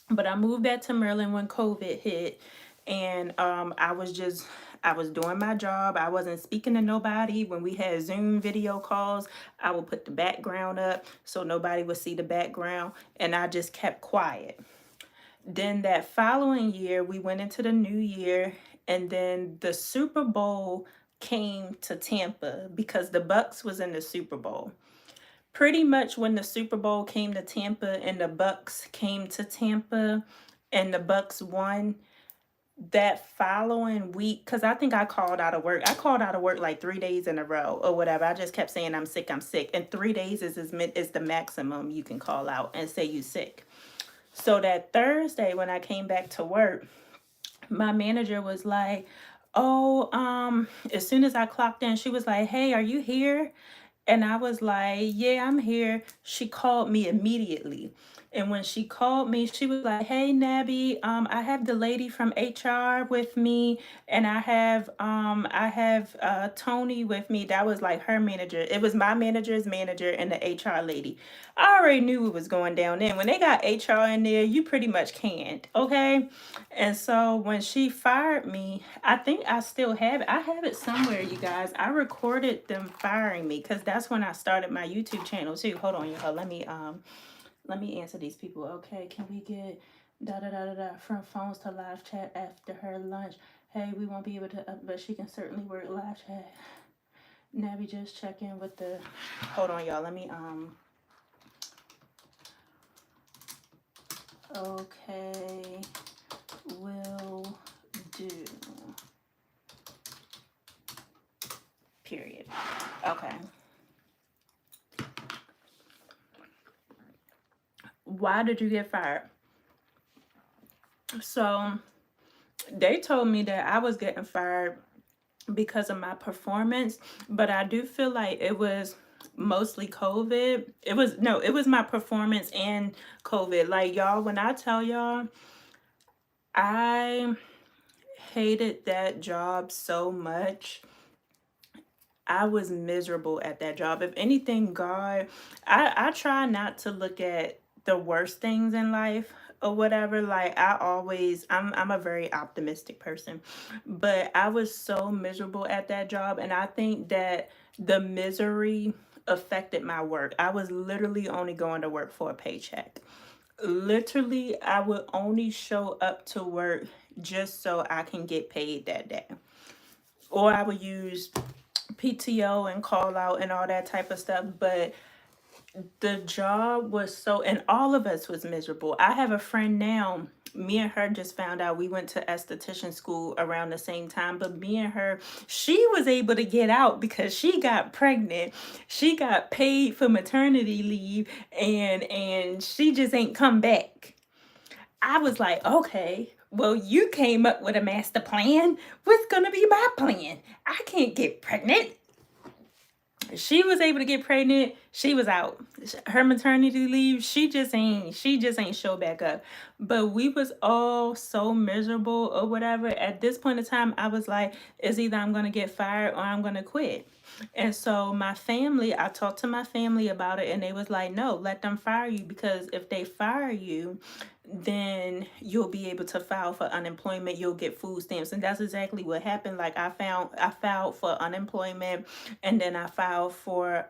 But I moved back to Maryland when COVID hit. And I was doing my job. I wasn't speaking to nobody. When we had Zoom video calls, I would put the background up so nobody would see the background. And I just kept quiet. Then that following year, we went into the new year, and then the Super Bowl came to Tampa because the Bucks was in the Super Bowl. Pretty much when the Super Bowl came to Tampa and the Bucks came to Tampa and the Bucks won, that following week, because I think I called out of work. I called out of work like 3 days in a row or whatever. I just kept saying I'm sick, I'm sick. And 3 days is the maximum you can call out and say you sick. So that Thursday when I came back to work, my manager was like, oh, as soon as I clocked in, she was like, hey, are you here? And I was like, yeah, I'm here. She called me immediately. And when she called me, she was like, hey, Nabby, I have the lady from HR with me, and I have Tony with me. That was like her manager. It was my manager's manager and the HR lady. I already knew what was going down then. When they got HR in there, you pretty much can't, okay? And so when she fired me, I think I still have it. I have it somewhere, you guys. I recorded them firing me because that's when I started my YouTube channel too. Hold on, y'all. Let me answer these people. Okay, can we get da da da da da from phones to live chat after her lunch? Hey, we won't be able to, but she can certainly work live chat. Nabby, just check in with the. Hold on, y'all. Let me Okay, will do. Period. Okay. Why did you get fired? So they told me that I was getting fired because of my performance, but I do feel like it was mostly COVID. It was my performance and COVID. Like y'all, when I tell y'all, I hated that job so much. I was miserable at that job. If anything, God, I try not to look at the worst things in life or whatever. Like I'm a very optimistic person. But I was so miserable at that job, and I think that the misery affected my work. I was literally only going to work for a paycheck. Literally, I would only show up to work just so I can get paid that day. Or I would use PTO and call out and all that type of stuff. But the job was so, and all of us was miserable. I have a friend now. Me and her just found out we went to esthetician school around the same time, but me and her, she was able to get out because she got pregnant. She got paid for maternity leave, and she just ain't come back. I was like, okay, well, you came up with a master plan. What's gonna be my plan? I can't get pregnant. She was able to get pregnant. She was out. Her maternity leave, she just ain't show back up. But we was all so miserable or whatever. At this point in time, I was like, it's either I'm gonna get fired or I'm gonna quit. And so my family, I talked to my family about it, and they was like, no, let them fire you, because if they fire you, then you'll be able to file for unemployment. You'll get food stamps. And that's exactly what happened. Like I filed for unemployment, and then I filed for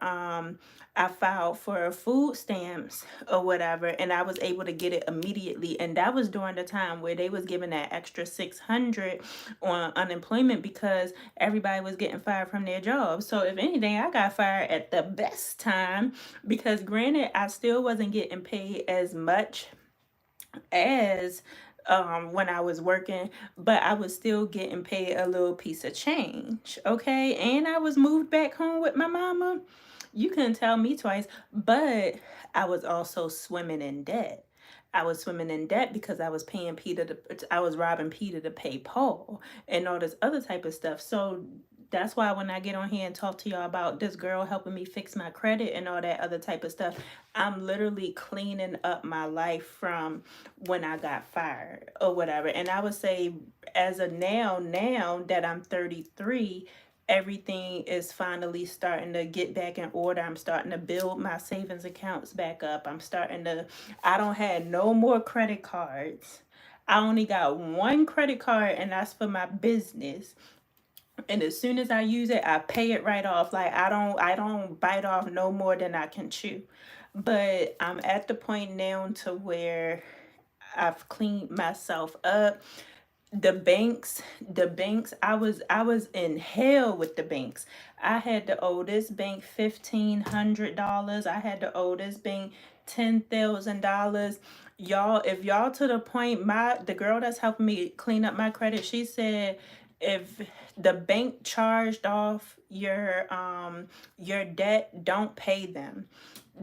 food stamps or whatever, and I was able to get it immediately. And that was during the time where they was giving that extra 600 on unemployment because everybody was getting fired from their jobs. So if anything, I got fired at the best time, because granted, I still wasn't getting paid as much as when I was working, but I was still getting paid a little piece of change. Okay. And I was moved back home with my mama. You couldn't tell me twice, but I was also swimming in debt. I was swimming in debt because I was paying Peter I was robbing Peter to pay Paul and all this other type of stuff. So that's why when I get on here and talk to y'all about this girl helping me fix my credit and all that other type of stuff, I'm literally cleaning up my life from when I got fired or whatever. And I would say, as of now that I'm 33, everything is finally starting to get back in order. I'm starting to build my savings accounts back up. I don't have no more credit cards. I only got one credit card, and that's for my business. And as soon as I use it, I pay it right off. Like I don't bite off no more than I can chew. But I'm at the point now to where I've cleaned myself up. The banks, I was in hell with the banks. I had to owe this bank $1,500. I had to owe this bank $10,000. Y'all, if y'all to the point, the girl that's helping me clean up my credit, she said, if the bank charged off your debt, don't pay them.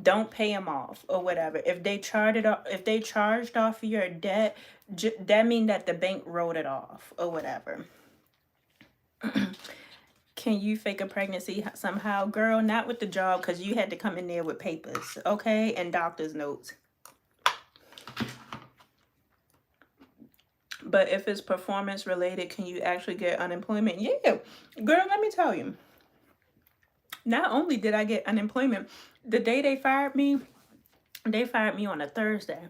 Don't pay them off or whatever. If they charged off your debt, that mean that the bank wrote it off or whatever. Can you fake a pregnancy somehow? Girl, not with the job, because you had to come in there with papers, okay, and doctor's notes. But if it's performance related, can you actually get unemployment? Yeah, girl, let me tell you. Not only did I get unemployment, the day they fired me on a Thursday.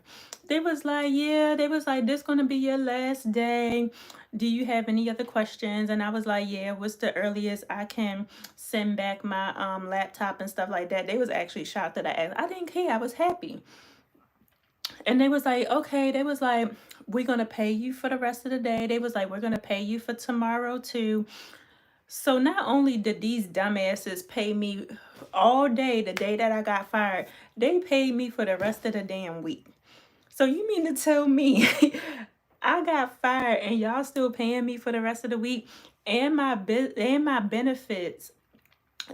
They was like, yeah, this gonna be your last day. Do you have any other questions? And I was like, yeah, what's the earliest I can send back my laptop and stuff like that? They was actually shocked that I asked. I didn't care. I was happy. And they was like, okay, they was like, we're gonna pay you for the rest of the day. They was like, we're gonna pay you for tomorrow too. So not only did these dumbasses pay me all day, the day that I got fired, they paid me for the rest of the damn week. So you mean to tell me I got fired and y'all still paying me for the rest of the week, and my benefits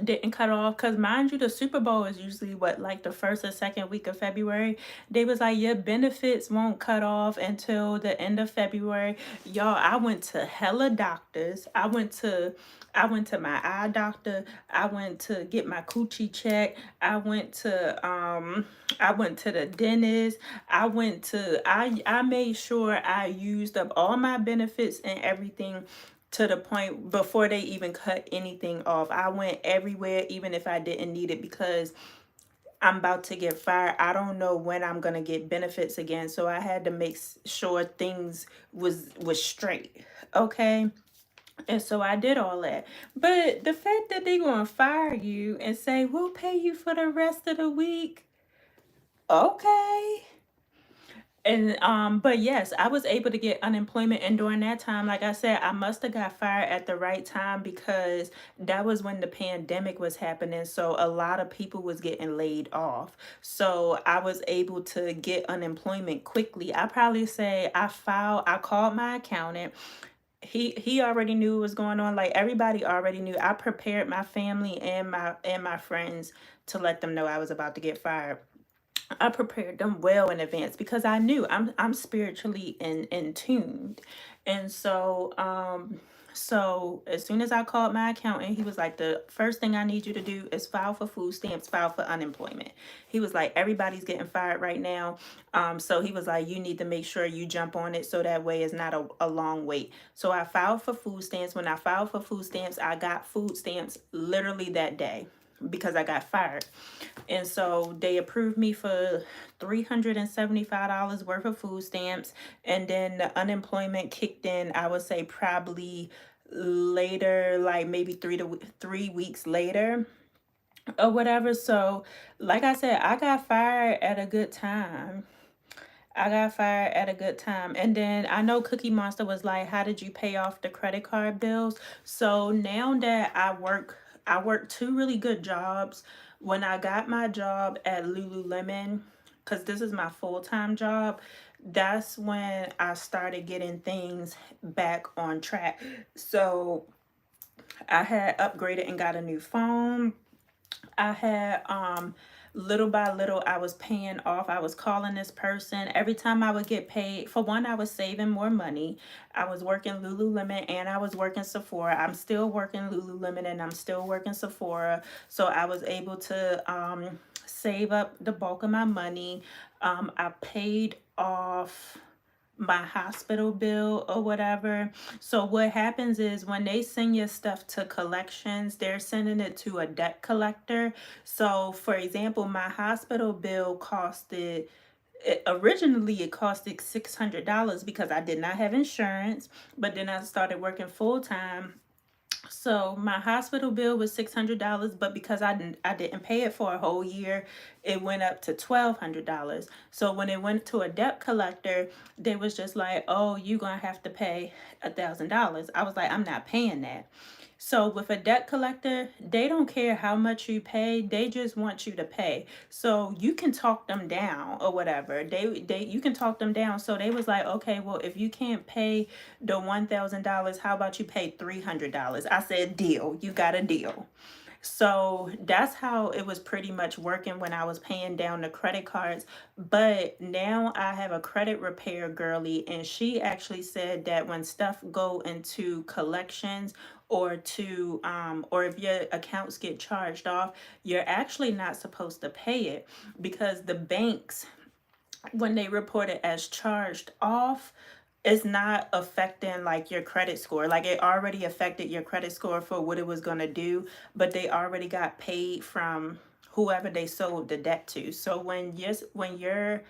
didn't cut off, because mind you, the Super Bowl is usually what, like the first or second week of February. They was like, your benefits won't cut off until the end of February. Y'all, I went to hella doctors. I went to my eye doctor. I went to get my coochie checked. I went to the dentist. I made sure I used up all my benefits and everything, to the point before they even cut anything off. I went everywhere, even if I didn't need it, because I'm about to get fired. I don't know when I'm gonna get benefits again, so I had to make sure things was straight. Okay. And so I did all that. But the fact that they gonna fire you and say we'll pay you for the rest of the week, okay. And but yes, I was able to get unemployment, and during that time, like I said, I must have got fired at the right time, because that was when the pandemic was happening, so a lot of people was getting laid off. So I was able to get unemployment quickly. I probably say I called my accountant. He already knew what was going on. Like, everybody already knew. I prepared my family and my friends to let them know I was about to get fired. I prepared them well in advance, because I knew I'm spiritually in tuned. And so as soon as I called my accountant, he was like, the first thing I need you to do is file for food stamps, file for unemployment. He was like, everybody's getting fired right now. So he was like, you need to make sure you jump on it, so that way it's not a long wait. So I filed for food stamps. When I filed for food stamps, I got food stamps literally that day, because I got fired. And so they approved me for $375 worth of food stamps. And then the unemployment kicked in, I would say probably later, like maybe 3 weeks later or whatever. So like I said, I got fired at a good time. I got fired at a good time. And then I know Cookie Monster was like, how did you pay off the credit card bills? So now that I work two really good jobs. When I got my job at Lululemon, because this is my full-time job, that's when I started getting things back on track. So I had upgraded and got a new phone. I had little by little, I was paying off. I was calling this person every time I would get paid. For one, I was saving more money. I was working Lululemon and I was working Sephora. I'm still working Lululemon and I'm still working Sephora. So I was able to save up the bulk of my money. I paid off my hospital bill or whatever. So what happens is, when they send your stuff to collections, they're sending it to a debt collector. So for example, my hospital bill originally it costed $600, because I did not have insurance, but then I started working full time. So my hospital bill was $600, but because I didn't pay it for a whole year, it went up to $1,200. So when it went to a debt collector, they was just like, "Oh, you gonna have to pay $1,000." I was like, "I'm not paying that." So with a debt collector, they don't care how much you pay. They just want you to pay. So you can talk them down or whatever. They you can talk them down. So they was like, "Okay, well, if you can't pay the $1,000, how about you pay $300?" I said, "Deal. You got a deal." So that's how it was pretty much working when I was paying down the credit cards. But now I have a credit repair girly, and she actually said that when stuff go into collections, or if your accounts get charged off, you're actually not supposed to pay it, because the banks, when they report it as charged off, it's not affecting like your credit score. Like, it already affected your credit score for what it was going to do, but they already got paid from whoever they sold the debt to. So when your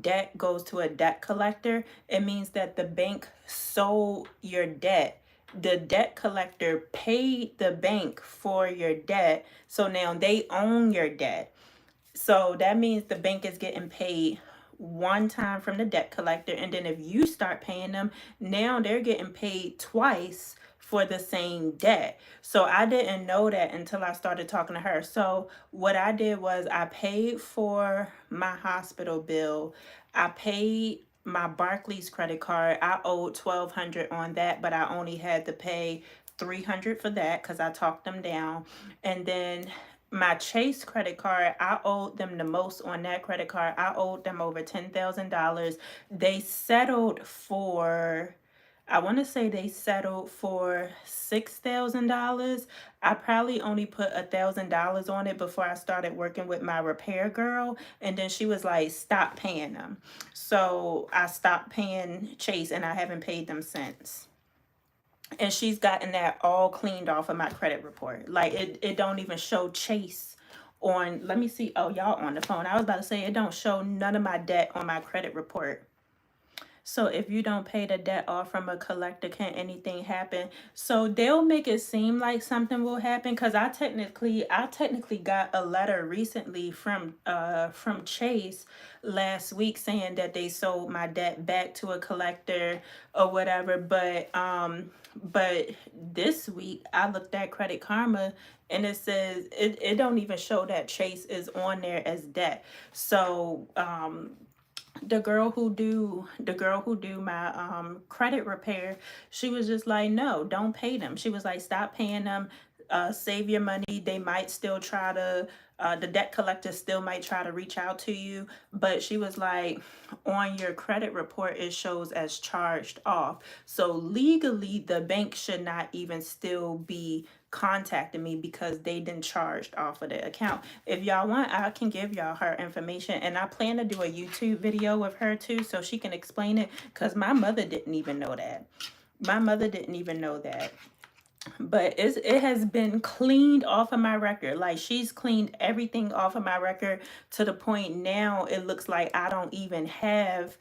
debt goes to a debt collector, it means that the bank sold your debt. The debt collector paid the bank for your debt, so now they own your debt. So that means the bank is getting paid one time from the debt collector, and then if you start paying them, now they're getting paid twice for the same debt. So I didn't know that until I started talking to her. So what I did was, I paid for my hospital bill. I paid my Barclays credit card. I owed 1,200 on that, but I only had to pay $300 for that because I talked them down. And then my Chase credit card, I owed them the most on that credit card. I owed them over $10,000. They settled for, I want to say they settled for $6,000. I probably only put $1,000 on it before I started working with my repair girl. And then she was like, stop paying them. So I stopped paying Chase and I haven't paid them since. And she's gotten that all cleaned off of my credit report. Like it don't even show Chase on, let me see. Oh, y'all on the phone. I was about to say it don't show none of my debt on my credit report. So if you don't pay the debt off from a collector, can anything happen? So they'll make it seem like something will happen because I technically got a letter recently from Chase last week saying that they sold my debt back to a collector or whatever. But this week I looked at Credit Karma and it says it don't even show that Chase is on there as debt. So the girl who do my credit repair, she was just like, no, don't pay them. She was like, stop paying them. Save your money. They might still try to the debt collector still might try to reach out to you, but she was like, on your credit report it shows as charged off. So legally the bank should not even still be contacting me because they didn't charged off of the account. If y'all want, I can give y'all her information, and I plan to do a YouTube video with her too so she can explain it, because my mother didn't even know that. My mother didn't even know that. But it has been cleaned off of my record. Like, she's cleaned everything off of my record to the point now it looks like I don't even have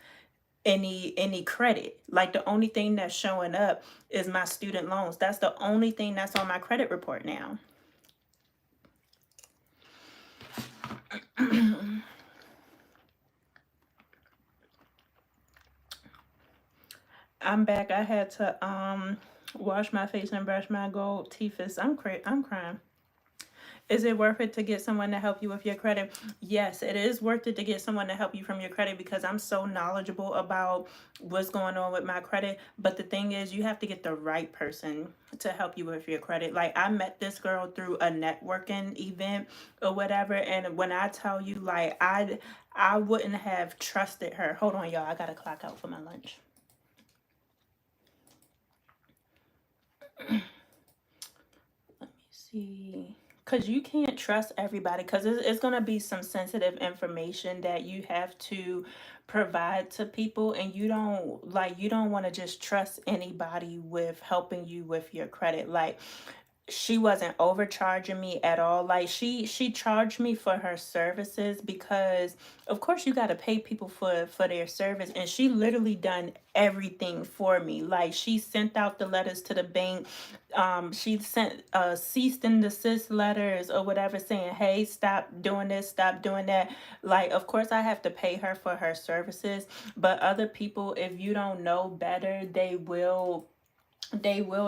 any credit. Like, the only thing that's showing up is my student loans. That's the only thing that's on my credit report now. I'm back. I had to wash my face and brush my gold teeth. I'm crying. Is it worth it to get someone to help you with your credit? Yes, it is worth it to get someone to help you from your credit because I'm so knowledgeable about what's going on with my credit. But the thing is, you have to get the right person to help you with your credit. Like, I met this girl through a networking event or whatever. And when I tell you, like, I wouldn't have trusted her. Hold on, y'all. I got to clock out for my lunch. Let me see. Because you can't trust everybody, because it's going to be some sensitive information that you have to provide to people, and you don't want to just trust anybody with helping you with your credit. Like, she wasn't overcharging me at all. Like, she charged me for her services because of course you got to pay people for their service, and she literally done everything for me. Like, she sent out the letters to the bank. She sent cease and desist letters or whatever saying, hey, stop doing this, stop doing that. Like, of course I have to pay her for her services, but other people, if you don't know better, they will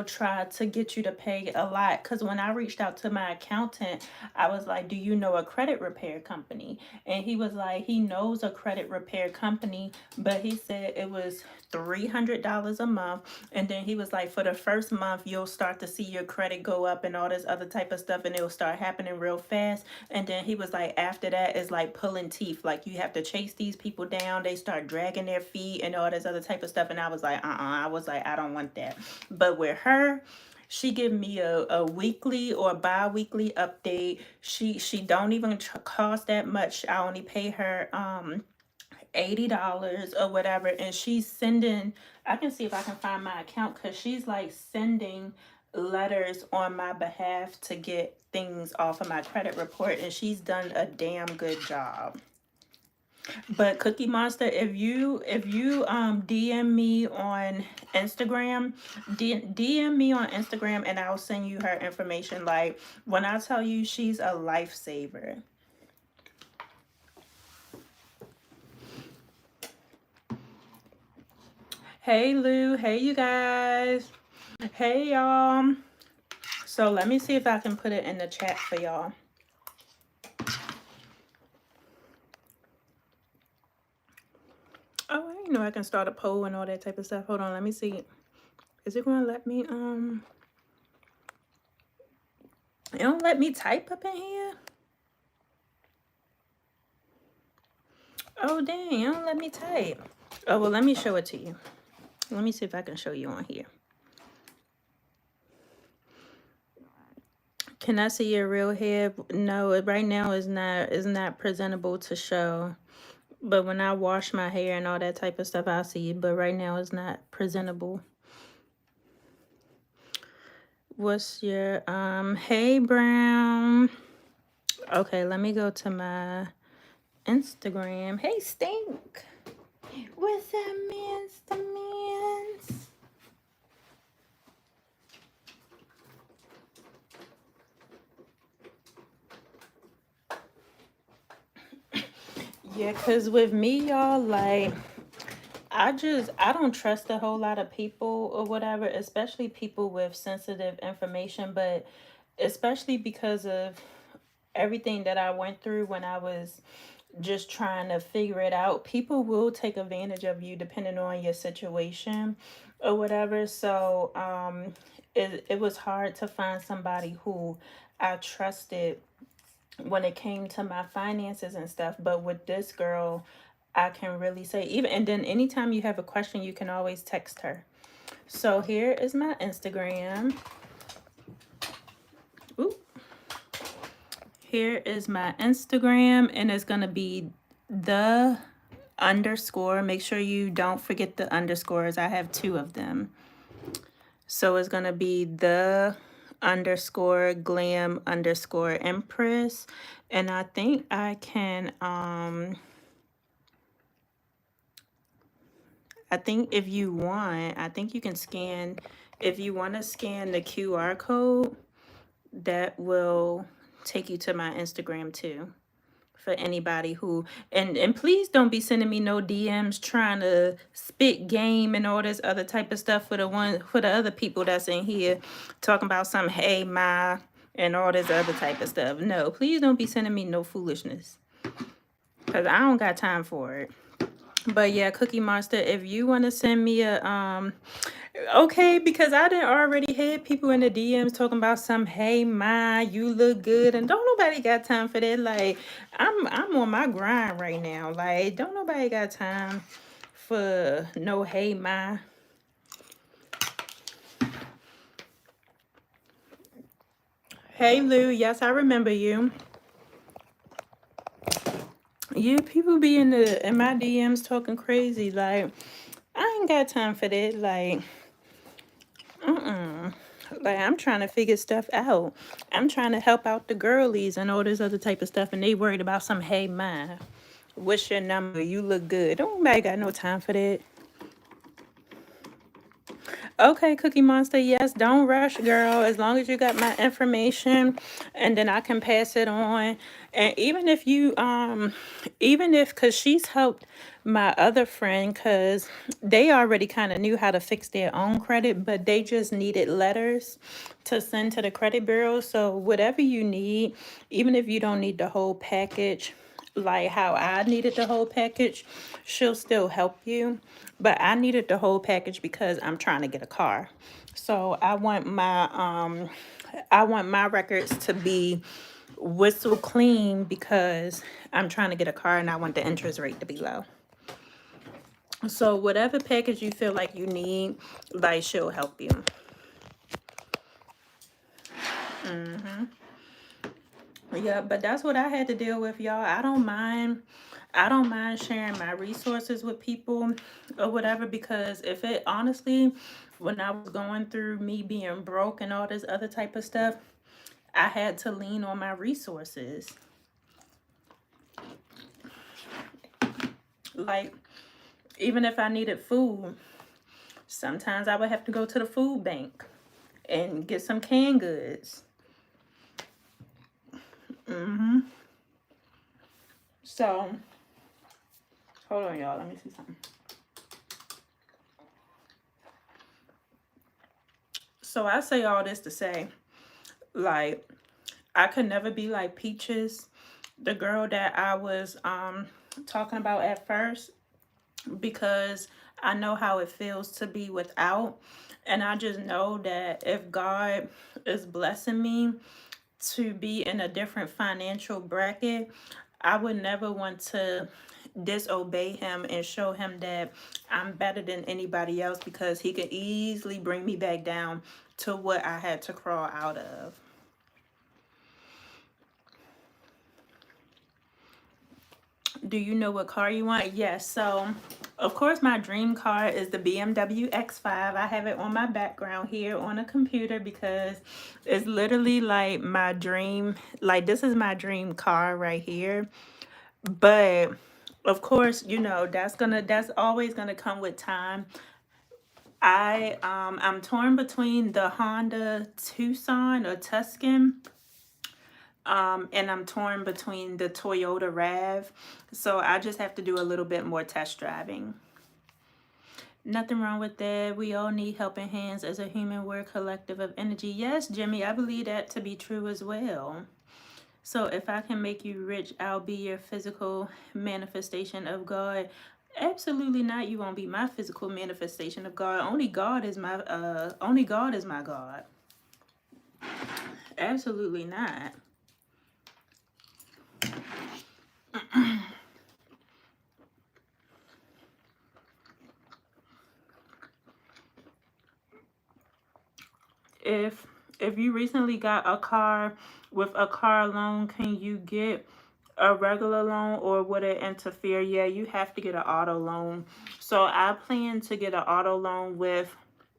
try to get you to pay a lot. Because when I reached out to my accountant, I was like, do you know a credit repair company? And he was like, he knows a credit repair company, but he said it was $300 a month. And then he was like, for the first month you'll start to see your credit go up and all this other type of stuff, and it'll start happening real fast. And then he was like, after that it's like pulling teeth. Like, you have to chase these people down, they start dragging their feet and all this other type of stuff. And I was like, I was like, I don't want that. But with her, she give me a weekly or bi-weekly update. She don't even cost that much. I only pay her $80 or whatever, and she's sending, I can see if I can find my account, because she's like sending letters on my behalf to get things off of my credit report, and she's done a damn good job. But Cookie Monster, if you DM me on Instagram, DM me on Instagram, and I'll send you her information. Like, when I tell you, she's a lifesaver. Hey Lou, hey you guys, hey y'all. So let me see if I can put it in the chat for y'all. Oh, I didn't know I can start a poll and all that type of stuff. Hold on, let me see. Is it gonna let me It don't let me type up in here. Oh, dang, it don't let me type. Oh, well, let me show it to you. Let me see if I can show you on here. Can I see your real hair? No, right now is not presentable to show. But when I wash my hair and all that type of stuff, I'll see it. But right now it's not presentable. What's your hey Brown? Okay, let me go to my Instagram. Hey Stink. What's that man's the man's? Yeah, cause with me, y'all, like I don't trust a whole lot of people or whatever, especially people with sensitive information, but especially because of everything that I went through when I was just trying to figure it out. People will take advantage of you depending on your situation or whatever. So it was hard to find somebody who I trusted when it came to my finances and stuff. But with this girl, I can really say, even, and then anytime you have a question, you can always text her. So here is my Instagram. Ooh. Here is my Instagram, and it's gonna be the underscore. Make sure you don't forget the underscores. I have 2 of them. So it's gonna be the underscore glam underscore empress. And I think I can I think if you want, I think you can scan, if you want to scan the QR code, that will take you to my Instagram too. For anybody who, and please don't be sending me no DMs trying to spit game and all this other type of stuff for the other people that's in here talking about some hey ma and all this other type of stuff. No, please don't be sending me no foolishness, because I don't got time for it. But yeah, Cookie Monster, if you want to send me a okay, because I didn't already had people in the DMs talking about some hey ma, you look good, and don't nobody got time for that. Like I'm on my grind right now. Like don't nobody got time for no hey ma. Hey Lou, yes, I remember you. You people be in my DMs talking crazy. Like I ain't got time for that. Like I'm trying to figure stuff out. I'm trying to help out the girlies and all this other type of stuff, and they worried about some hey ma. What's your number? You look good. Don't nobody got no time for that. Okay, Cookie Monster. Yes, don't rush, girl. As long as you got my information, and then I can pass it on. And even if, cause she's helped my other friend, cause they already kind of knew how to fix their own credit, but they just needed letters to send to the credit bureau. So whatever you need, even if you don't need the whole package, like how I needed the whole package, she'll still help you. But I needed the whole package because I'm trying to get a car. So I want my records to be whistle clean because I'm trying to get a car and I want the interest rate to be low. So whatever package you feel like you need, like she'll help you. Yeah, but that's what I had to deal with, y'all. I don't mind sharing my resources with people or whatever, because if it honestly, when I was going through me being broke and all this other type of stuff, I had to lean on my resources. Like, even if I needed food, sometimes I would have to go to the food bank and get some canned goods. So, hold on, y'all. Let me see something. So, I say all this to say, like, I could never be like Peaches, the girl that I was talking about at first, because I know how it feels to be without. And I just know that if God is blessing me to be in a different financial bracket, I would never want to disobey him and show him that I'm better than anybody else, because he could easily bring me back down to what I had to crawl out of. Do you know what car you want? Yes. So, of course, my dream car is the BMW X5. I have it on my background here on a computer because it's literally like my dream. Like, this is my dream car right here. But of course, you know, that's always gonna come with time. I'm torn between the Honda Tucson or Tuscan, and I'm torn between the Toyota RAV. So I just have to do a little bit more test driving. Nothing wrong with that. We all need helping hands as a human. We're a collective of energy. Yes, Jimmy, I believe that to be true as well. So if I can make you rich, I'll be your physical manifestation of God. Absolutely not. You won't be my physical manifestation of God. Only God is my God. Absolutely not. If you recently got a car with a car loan, can you get a regular loan, or would it interfere? Yeah, you have to get an auto loan. So I plan to get an auto loan with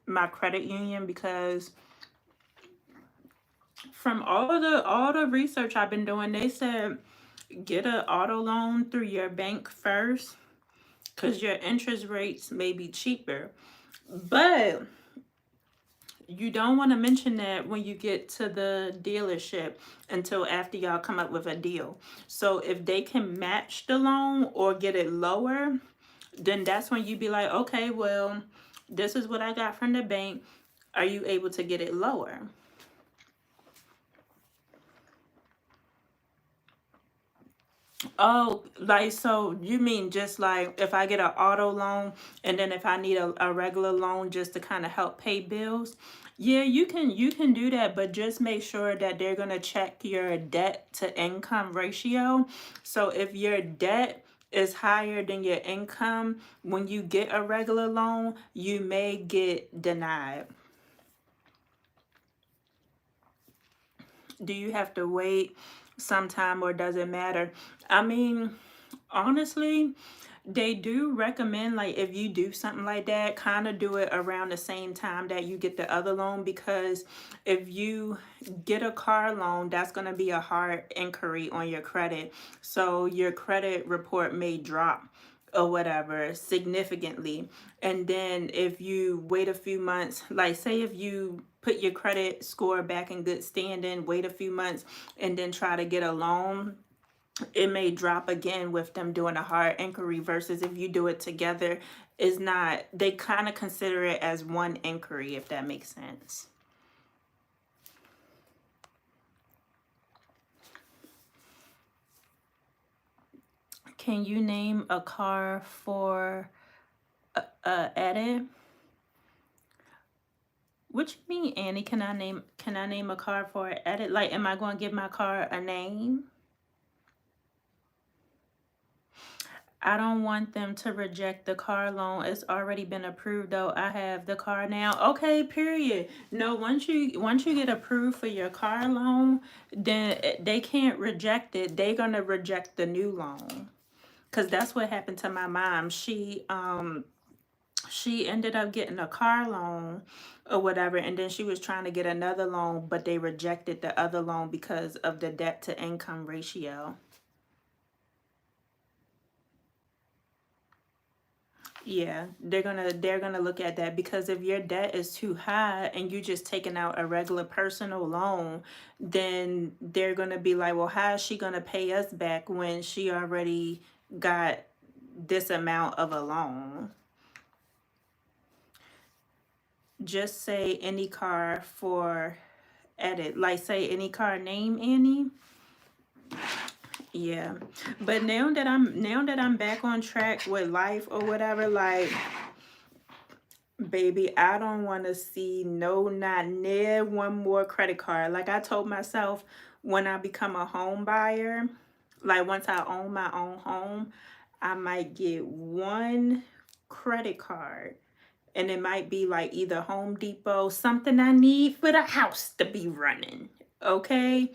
my credit union, because from all the research I've been doing, they said get an auto loan through your bank first, because your interest rates may be cheaper. But you don't want to mention that when you get to the dealership until after y'all come up with a deal. So if they can match the loan or get it lower, then that's when you be like, okay, well, this is what I got from the bank. Are you able to get it lower? Oh, like, so you mean just like if I get an auto loan and then if I need a regular loan just to kind of help pay bills? Yeah, you can do that, but just make sure that they're gonna check your debt to income ratio. So if your debt is higher than your income, when you get a regular loan, you may get denied. Do you have to wait sometime, or does it matter? I mean, honestly, they do recommend, like, if you do something like that, kind of do it around the same time that you get the other loan, because if you get a car loan, that's going to be a hard inquiry on your credit. So your credit report may drop or whatever significantly. And then if you wait a few months, like say if you put your credit score back in good standing, wait a few months, and then try to get a loan, it may drop again with them doing a hard inquiry, versus if you do it together, is not, they kind of consider it as one inquiry, if that makes sense. Can you name a car for edit? What you mean, Annie? Can I name a car for edit? Like, am I going to give my car a name? I don't want them to reject the car loan. It's already been approved though. I have the car now. Okay, period. No, once you get approved for your car loan, then they can't reject it. They're gonna reject the new loan. Cause that's what happened to my mom. She ended up getting a car loan or whatever, and then she was trying to get another loan, but they rejected the other loan because of the debt to income ratio. Yeah, they're gonna look at that, because if your debt is too high and you just taking out a regular personal loan, then they're gonna be like, well, how is she gonna pay us back when she already got this amount of a loan? Just say any car for edit. Like say any car name, Annie. Yeah. But now that I'm back on track with life or whatever, like Baby, I don't want to see no, not near one more credit card. Like I told myself, when I become a home buyer, like once I own my own home, I might get one credit card. And it might be like either Home Depot, something I need for the house to be running. Okay?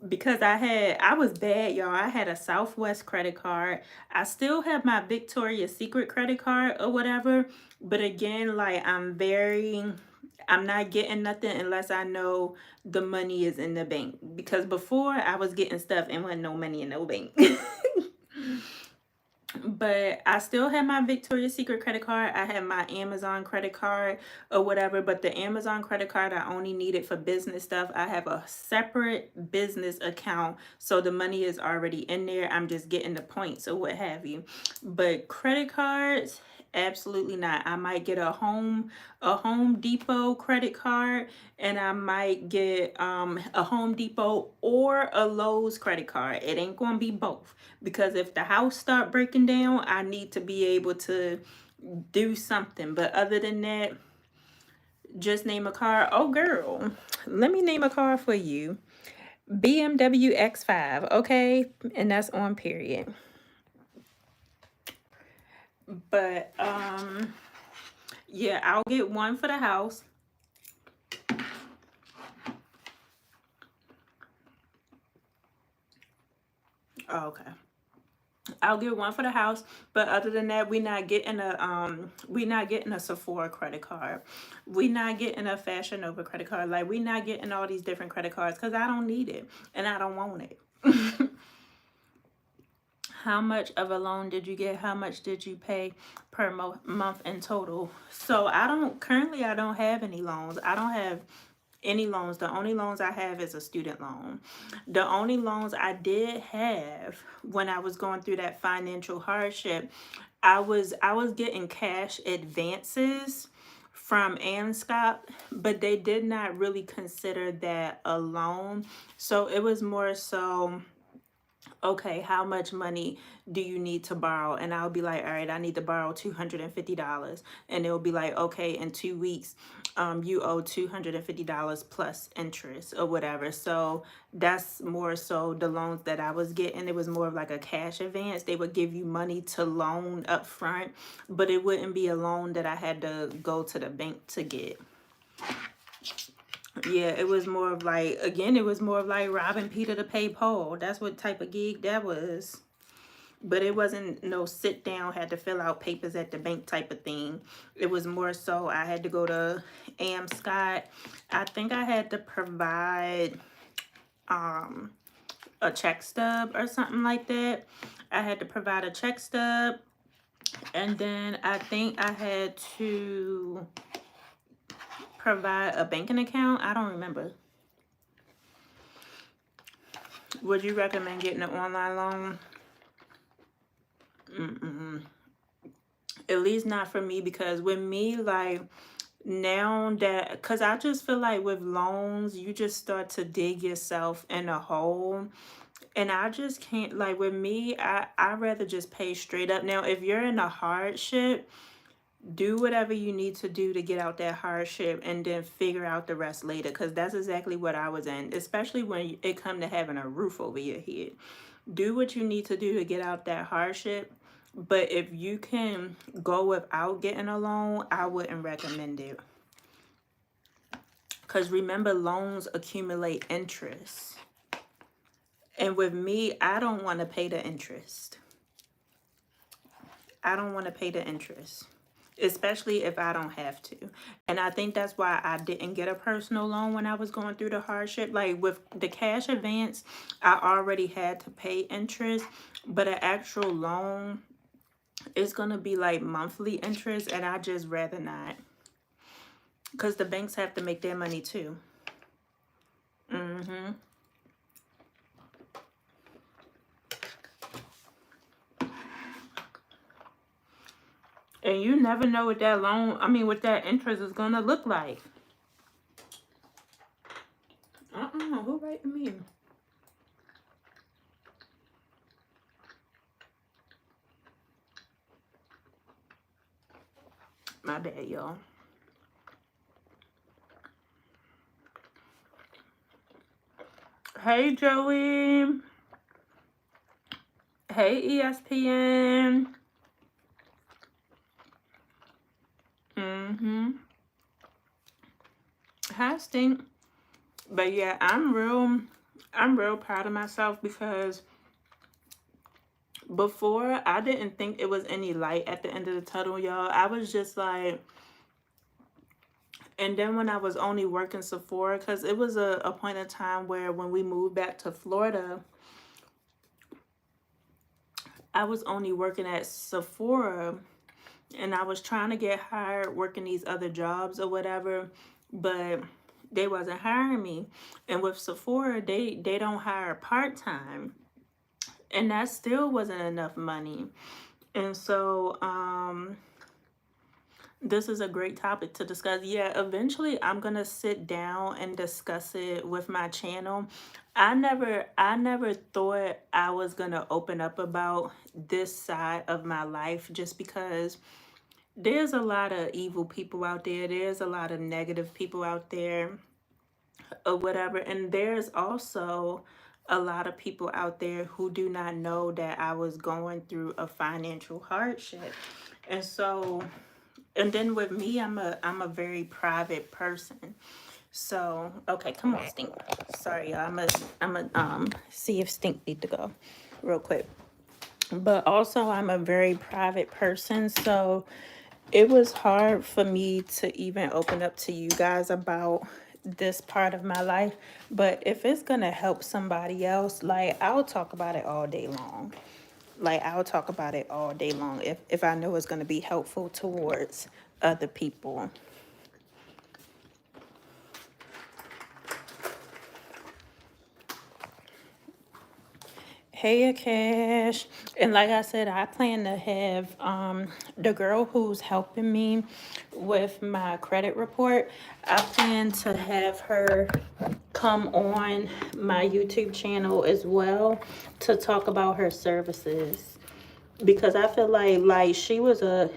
Because I was bad, y'all. I had a Southwest credit card. I still have my Victoria's Secret credit card or whatever, but again, like I'm not getting nothing unless I know the money is in the bank, because before I was getting stuff and wasn't no money in no bank. But I still have my Victoria's Secret credit card. I have my Amazon credit card or whatever, but the Amazon credit card I only need it for business stuff. I have a separate business account, so the money is already in there. I'm just getting the points or what have you. But credit cards, absolutely not. I might get a Home Depot credit card, and I might get a Home Depot or a Lowe's credit card. It ain't gonna be both, because if the house start breaking down, I need to be able to do something. But other than that, just name a car. Oh girl, let me name a car for you. BMW X5, okay? And that's on period. But yeah, I'll get one for the house. Oh, okay. I'll get one for the house, but other than that, we're not getting a Sephora credit card. We're not getting a Fashion Nova credit card. Like, we're not getting all these different credit cards because I don't need it and I don't want it. How much of a loan did you get? How much did you pay per month in total? So I don't have any loans. I don't have any loans. The only loans I have is a student loan. The only loans I did have when I was going through that financial hardship, I was getting cash advances from Amscot, but they did not really consider that a loan. So it was more so, okay, how much money do you need to borrow? And I'll be like, all right, I need to borrow $250. And it'll be like, okay, in 2 weeks, you owe $250 plus interest or whatever. So that's more so the loans that I was getting. It was more of like a cash advance. They would give you money to loan up front, but it wouldn't be a loan that I had to go to the bank to get. Yeah, it was more of like, again, it was more of like robbing Peter to pay Paul. That's what type of gig that was. But it wasn't no sit down, had to fill out papers at the bank type of thing. It was more so I had to go to Amscot. I think I had to provide a check stub or something like that. I had to provide a check stub. And then I think I had to provide a banking account. I don't remember. Would you recommend getting an online loan? At least not for me, because with me, like, now that, because I just feel like with loans, you just start to dig yourself in a hole. And I just can't, like, with me, I rather just pay straight up. Now, if you're in a hardship, do whatever you need to do to get out that hardship and then figure out the rest later, because that's exactly what I was in, especially when it come to having a roof over your head. Do what you need to do to get out that hardship, but if you can go without getting a loan, I wouldn't recommend it, because remember, loans accumulate interest, and with me, I don't want to pay the interest. I don't want to pay the interest, especially if I don't have to. And I think that's why I didn't get a personal loan when I was going through the hardship. Like, with the cash advance, I already had to pay interest, but an actual loan is going to be like monthly interest, and I just rather not, because the banks have to make their money too. And you never know what that loan, I mean, what that interest is going to look like. Who writing me? My My bad, y'all. Hey, Joey. Hey, ESPN. Mm-hmm. Hi, Stink. But yeah, I'm real proud of myself because before I didn't think it was any light at the end of the tunnel, y'all. I was just like, and then when I was only working Sephora, because it was a point in time where when we moved back to Florida, I was only working at Sephora and I was trying to get hired working these other jobs or whatever, but they wasn't hiring me. And with Sephora, they don't hire part-time. And that still wasn't enough money. And so this is a great topic to discuss. Yeah, eventually I'm gonna sit down and discuss it with my channel. I never thought I was gonna open up about this side of my life just because there's a lot of evil people out there. There's a lot of negative people out there or whatever. And there's also a lot of people out there who do not know that I was going through a financial hardship. And so, and then with me, I'm a very private person. So, okay, come on, Stink. Sorry, y'all. I'm a see if Stink need to go real quick. But also I'm a very private person, so it was hard for me to even open up to you guys about this part of my life. But if it's gonna help somebody else, like I'll talk about it all day long. Like I'll talk about it all day long if I know it's gonna be helpful towards other people. Hey, Akash. And like I said, I plan to have the girl who's helping me with my credit report, I plan to have her come on my YouTube channel as well to talk about her services. Because I feel like she was a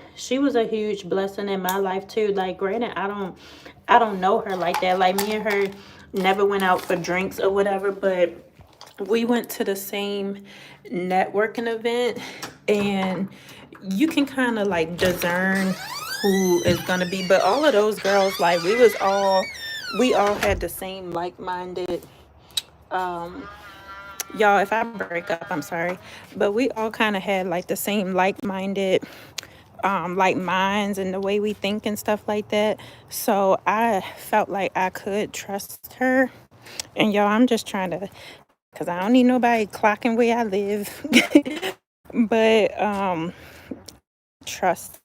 huge blessing in my life too. Like granted, I don't know her like that. Like me and her never went out for drinks or whatever, but we went to the same networking event, and you can kind of like discern who is gonna be. But all of those girls, like we all had the same like-minded. Y'all, if I break up, I'm sorry, but we all kind of had like the same like-minded like minds and the way we think and stuff like that. So I felt like I could trust her. And y'all, I'm just trying to, because I don't need nobody clocking where I live. But trust.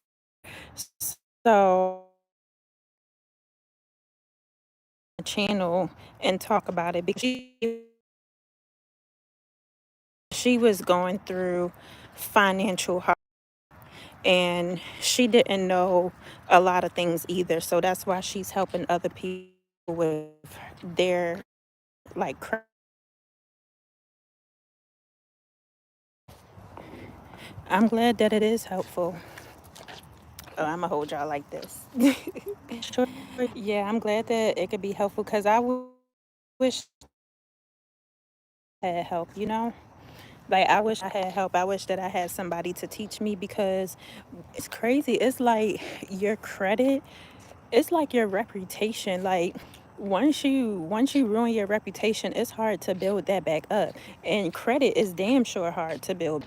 So channel and talk about it because she was going through financial hard and she didn't know a lot of things either. So that's why she's helping other people with their like I'm glad that it is helpful. Oh, I'm gonna hold y'all like this. Sure. Yeah, I'm glad that it could be helpful because wish I had help, you know? Like, I wish I had help. I wish that I had somebody to teach me because it's crazy. It's like your credit, it's like your reputation. Like, once you ruin your reputation, it's hard to build that back up. And credit is damn sure hard to build.